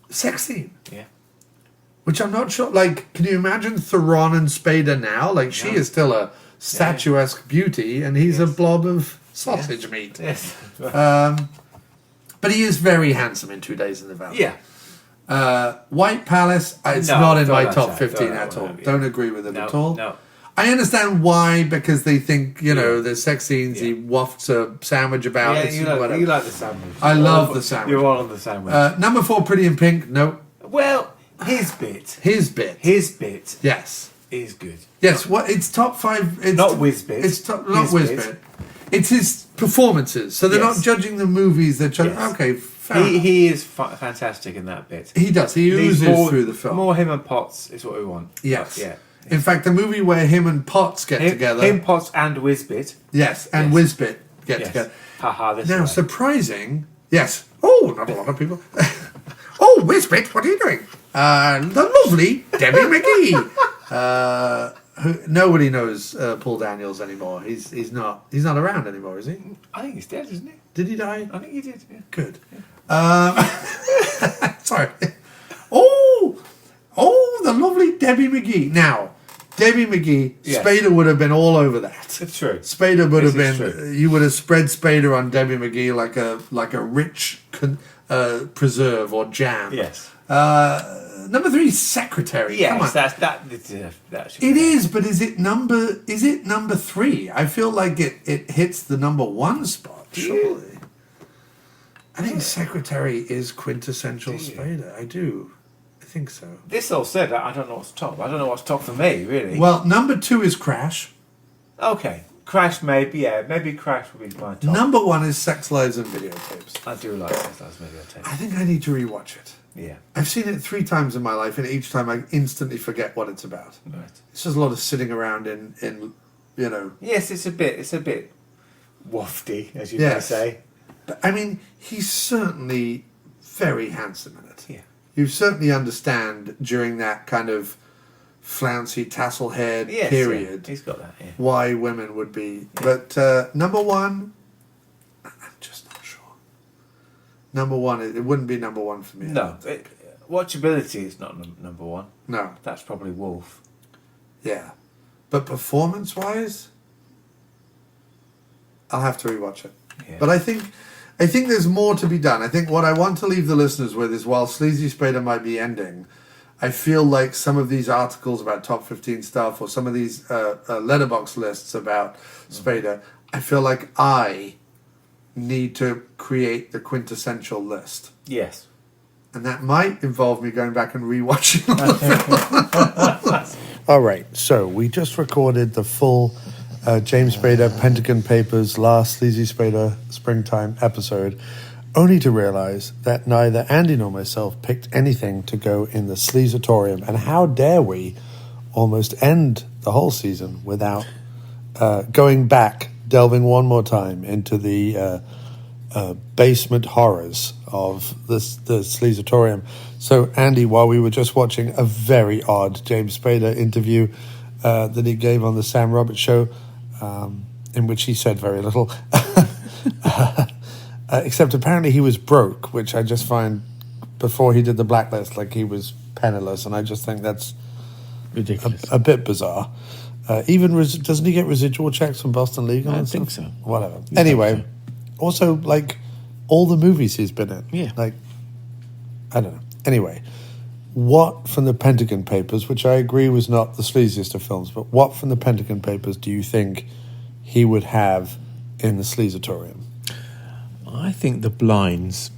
sex scene. Yeah. Which I'm not sure, like, can you imagine Theron and Spader now? Like, she is still a statuesque beauty, and he's a blob of sausage meat. Yes. But he is very handsome in 2 Days in the Valley. Yeah. White Palace, it's No, not in throw my that top out, 15 throw that at one all. out, yeah. Don't agree with him at all. No. I understand why, because they think, you know, there's sex scenes, he wafts a sandwich about. Yeah, it's you whatever. like the sandwich. I love the sandwich. You're all on the sandwich. Number 4, Pretty in Pink. No. Well, his bit His bit. Yes. is good. Yes, what it's top 5. It's Not whiz bit. It's not His whiz bit. bit. It's his performances. So they're Yes. not judging the movies. They're judging. Yes. Okay, fair enough. He is fantastic in that bit. He does. He Needs oozes through the film. More him and Potts is what we want. Yes. Yeah. In fact, the movie where him and Potts get together. Him, Potts, and Whizbit. Yes, and Yes. Whizbit get Yes. together. Haha, this Now, way. surprising. Yes. Oh, not a lot of people. Oh, Whizbit, what are you doing? The lovely Debbie McGee. Nobody knows Paul Daniels anymore. He's not around anymore, is he? I think he's dead, isn't he? Did he die? I think he did. Yeah. Good. Sorry. Oh, the lovely Debbie McGee. Now, Debbie McGee, Yes. Spader would have been all over that. It's true. Spader would have This is been. true. You would have spread Spader on Debbie McGee like a rich preserve or jam. Yes. Number 3, Secretary. Come on. Yes, that should be It is, but is it number 3? I feel like it hits the number 1 spot, surely. I think Secretary is quintessential Spader. I do. I think so. This all said, I don't know what's top. I don't know what's top for me, really. Well, number 2 is Crash. Okay. Crash, maybe, yeah. Maybe Crash would be my top. Number 1 is Sex, Lies and Videotapes. I do like this. That's maybe I'll take. I think I need to rewatch it. Yeah. I've seen it 3 times in my life, and each time I instantly forget what it's about. Right. It's just a lot of sitting around in you know. Yes, it's a bit wafty, as you Yes. may say. But, I mean, he's certainly very handsome in it. Yeah. You certainly understand during that kind of flouncy tassel head Yes, period yeah. He's got that, yeah. why women would be. But number 1, I'm just not sure. Number 1, it wouldn't be number 1 for me. No. Watchability is not number 1. No. That's probably Wolf. Yeah. But performance-wise, I'll have to rewatch it. Yeah. But I think there's more to be done. I think what I want to leave the listeners with is, while Sleazy Spader might be ending, I feel like some of these articles about top 15 stuff, or some of these letterbox lists about Spader, I feel like I need to create the quintessential list. Yes. And that might involve me going back and rewatching all the films. All right, so we just recorded the full James Spader Pentagon Papers last Sleazy Spader Springtime episode. only to realise that neither Andy nor myself picked anything to go in the Sleazatorium. And how dare we almost end the whole season without going back, delving one more time into the basement horrors of the Sleazatorium. So, Andy, while we were just watching a very odd James Spader interview that he gave on the Sam Roberts show, in which he said very little, except apparently he was broke, which I just find, before he did the Blacklist, like he was penniless, and I just think that's ridiculous, a bit bizarre. Even doesn't he get residual checks from Boston Legal? I think so. Whatever. Anyway, also like all the movies he's been in. Yeah. Like, I don't know. Anyway, what from the Pentagon Papers, which I agree was not the sleaziest of films, but what from the Pentagon Papers do you think he would have in the Sleazatorium? I think the blinds.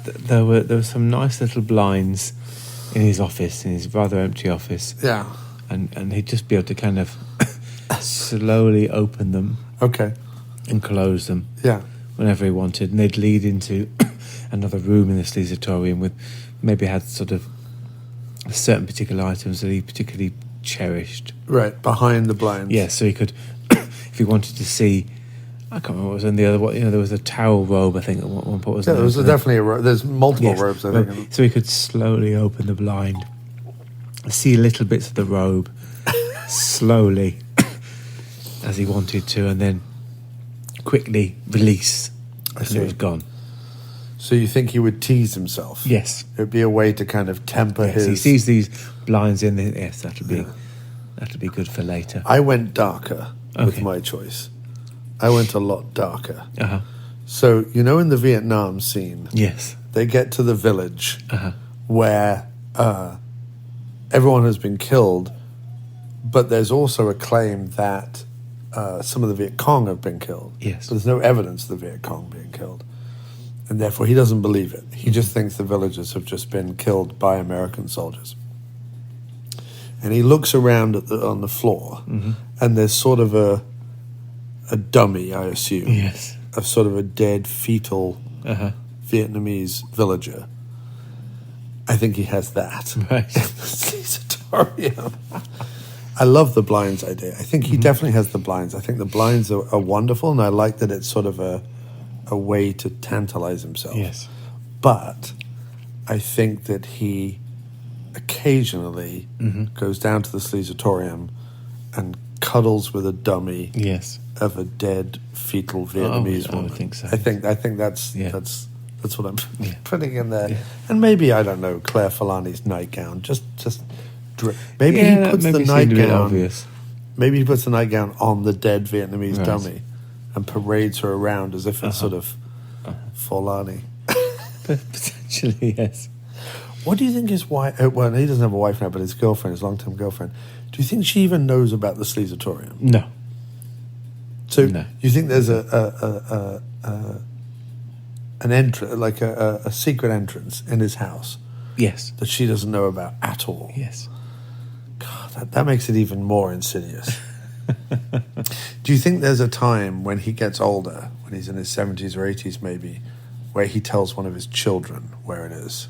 there were some nice little blinds in his office, in his rather empty office. Yeah. And he'd just be able to kind of slowly open them. Okay. And close them. Yeah. Whenever he wanted. And they'd lead into another room in the Sleazatorium with maybe had sort of certain particular items that he particularly cherished. Right, behind the blinds. Yeah, so he could, if he wanted to see, I can't remember what was in the other one. You know, there was a towel robe, I think, at one point. Wasn't there was definitely a robe. There's multiple robes, I think. So he could slowly open the blind, see little bits of the robe, slowly, as he wanted to, and then quickly release. And it was gone. So you think he would tease himself? Yes. It would be a way to kind of temper his... He sees these blinds in there. Yes, that'll be good for later. I went darker with my choice. I went a lot darker. Uh-huh. So, you know, in the Vietnam scene... Yes. They get to the village where everyone has been killed, but there's also a claim that some of the Viet Cong have been killed. Yes. But there's no evidence of the Viet Cong being killed. And therefore he doesn't believe it. He just thinks the villagers have just been killed by American soldiers. And he looks around on the floor, and there's sort of a dummy, I assume. Yes. Of sort of a dead, fetal Vietnamese villager. I think he has that. Right. In the Sleazatorium. I love the blinds idea. I think he definitely has the blinds. I think the blinds are wonderful, and I like that it's sort of a way to tantalize himself. Yes. But I think that he occasionally goes down to the Sleazatorium and cuddles with a dummy of a dead fetal Vietnamese woman. I would think so. I think that's what I'm putting in there. Yeah. And maybe, I don't know, Claire Filani's nightgown. Maybe he puts the nightgown. Maybe he puts the nightgown on the dead Vietnamese dummy and parades her around as if it's sort of Filani. Potentially, yes. What do you think his wife... well, he doesn't have a wife now, but his girlfriend, his long-term girlfriend, do you think she even knows about the Sleazatorium? No. So you think there's an entrance, like a secret entrance in his house? Yes. That she doesn't know about at all? Yes. God, that makes it even more insidious. Do you think there's a time when he gets older, when he's in his 70s or 80s maybe, where he tells one of his children where it is?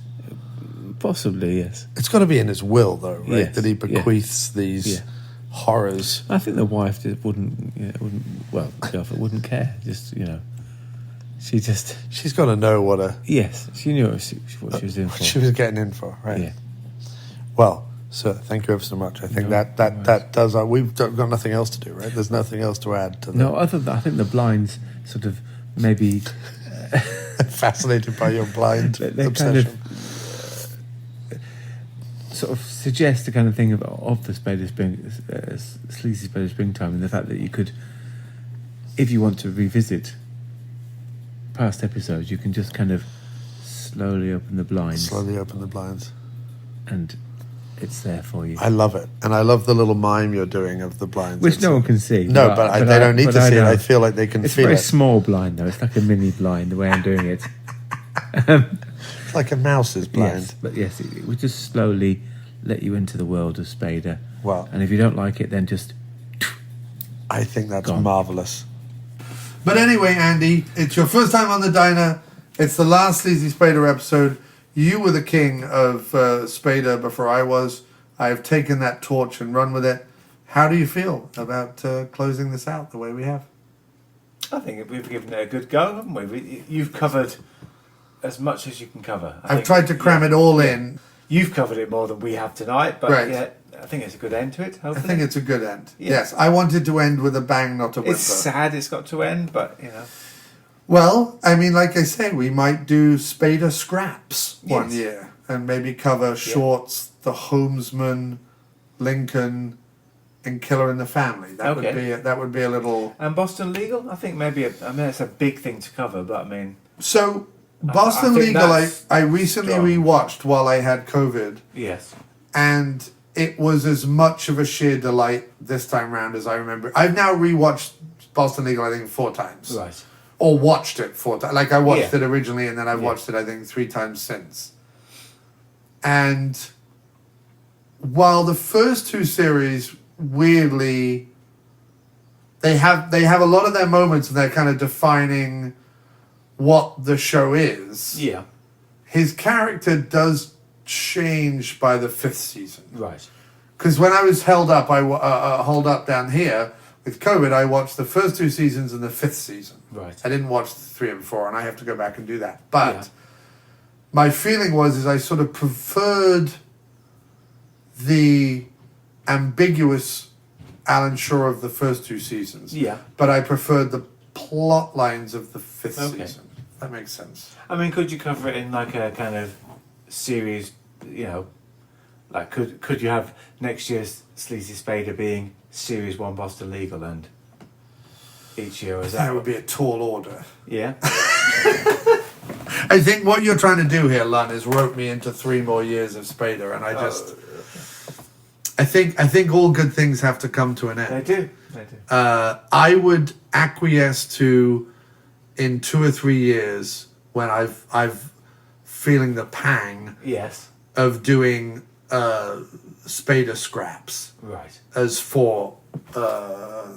Possibly, yes. It's got to be in his will, though, right? Yes. That he bequeaths these horrors. I think the wife wouldn't care. Just, she's got to know what a... Yes, she knew what she was in for. What she was getting in for, right? Yeah. Well, sir, thank you ever so much. I think that does... we've got nothing else to do, right? There's nothing else to add to that. No, other than I think the blinds sort of maybe... Fascinated by your blind obsession. Kind of sort of suggest the kind of thing of the Sleazy Spader Springtime, and the fact that you could, if you want to revisit past episodes, you can just kind of slowly open the blinds. And it's there for you. I love it. And I love the little mime you're doing of the blinds. Which no one can see. No, but they don't need to see it. I feel like they can it's feel it. It's a very small blind, though. It's like a mini blind, the way I'm doing it. It's like a mouse's blind. Yes, but yes, it would just slowly let you into the world of Spader. Well, and if you don't like it, then just... I think that's marvellous. But anyway, Andy, it's your first time on the diner. It's the last Sleazy Spader episode. You were the king of Spader before I was. I've taken that torch and run with it. How do you feel about closing this out the way we have? I think we've given it a good go, haven't we? You've covered as much as you can cover. I've tried to cram it all in. You've covered it more than we have tonight, but Right. yeah, I think it's a good end to it, hopefully. I think it's a good end. Yeah. Yes, I wanted to end with a bang, not a whimper. It's sad it's got to end, but, Well, I mean, like I say, we might do Spader scraps one Yes. year and maybe cover Shorts, The Homesman, Lincoln, and Killer in the Family. That would be a little. And Boston Legal, I think maybe. It's a big thing to cover, but I mean. So Boston I think Legal, that's I recently strong. rewatched while I had COVID, Yes. and it was as much of a sheer delight this time round as I remember. I've now rewatched Boston Legal, I think, 4 times. Right. Or watched it 4 times. Like I watched Yeah. it originally, and then I've watched it, I think, 3 times since. And while the first 2 series weirdly, they have a lot of their moments, and they're kind of defining what the show is. Yeah. His character does change by the 5th season. Right. Because when I was held up down here with COVID, I watched the first 2 seasons and the 5th season. Right. I didn't watch 3 and 4, and I have to go back and do that. But Yeah. my feeling is I sort of preferred the ambiguous Alan Shore of the first 2 seasons. Yeah. But I preferred the plot lines of the 5th Okay. season. That makes sense. I mean, could you cover it in like a kind of series, like could you have next year's Sleazy Spader being Series 1 Boston Legal and each year is That would be a tall order. Yeah. I think what you're trying to do here, Lunn, is rope me into 3 more years of Spader, and I think all good things have to come to an end. They do. I would acquiesce to, in 2 or 3 years, when I've feeling the pang Yes. of doing Spader scraps Right. as 4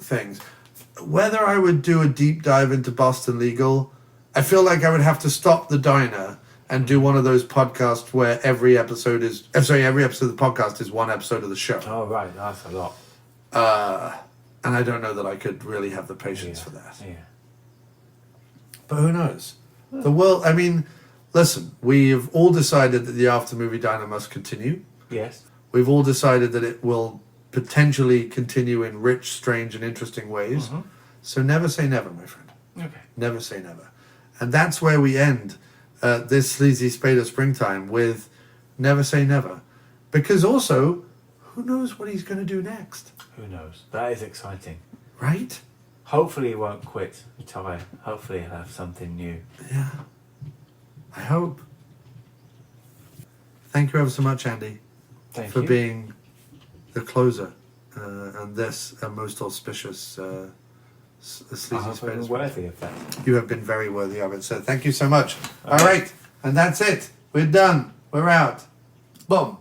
things. Whether I would do a deep dive into Boston Legal, I feel like I would have to stop the diner and do one of those podcasts where every episode of the podcast is 1 episode of the show. Oh, right. That's a lot. And I don't know that I could really have the patience for that. Yeah. But who knows? The world, I mean, listen, we've all decided that the After Movie Diner must continue. Yes. We've all decided that it will potentially continue in rich, strange, and interesting ways. Mm-hmm. So never say never, my friend. Okay. Never say never. And that's where we end this Sleazy Spader Springtime with Never Say Never. Because also, who knows what he's going to do next? Who knows? That is exciting. Right? Hopefully he won't quit, retire. Hopefully he'll have something new. Yeah. I hope. Thank you ever so much, Andy, Thank for you. being the closer and this most auspicious Sleazy I hope I'm Spader. worthy of that. You have been very worthy of it, so thank you so much. All right, and that's it. We're done. We're out. Boom.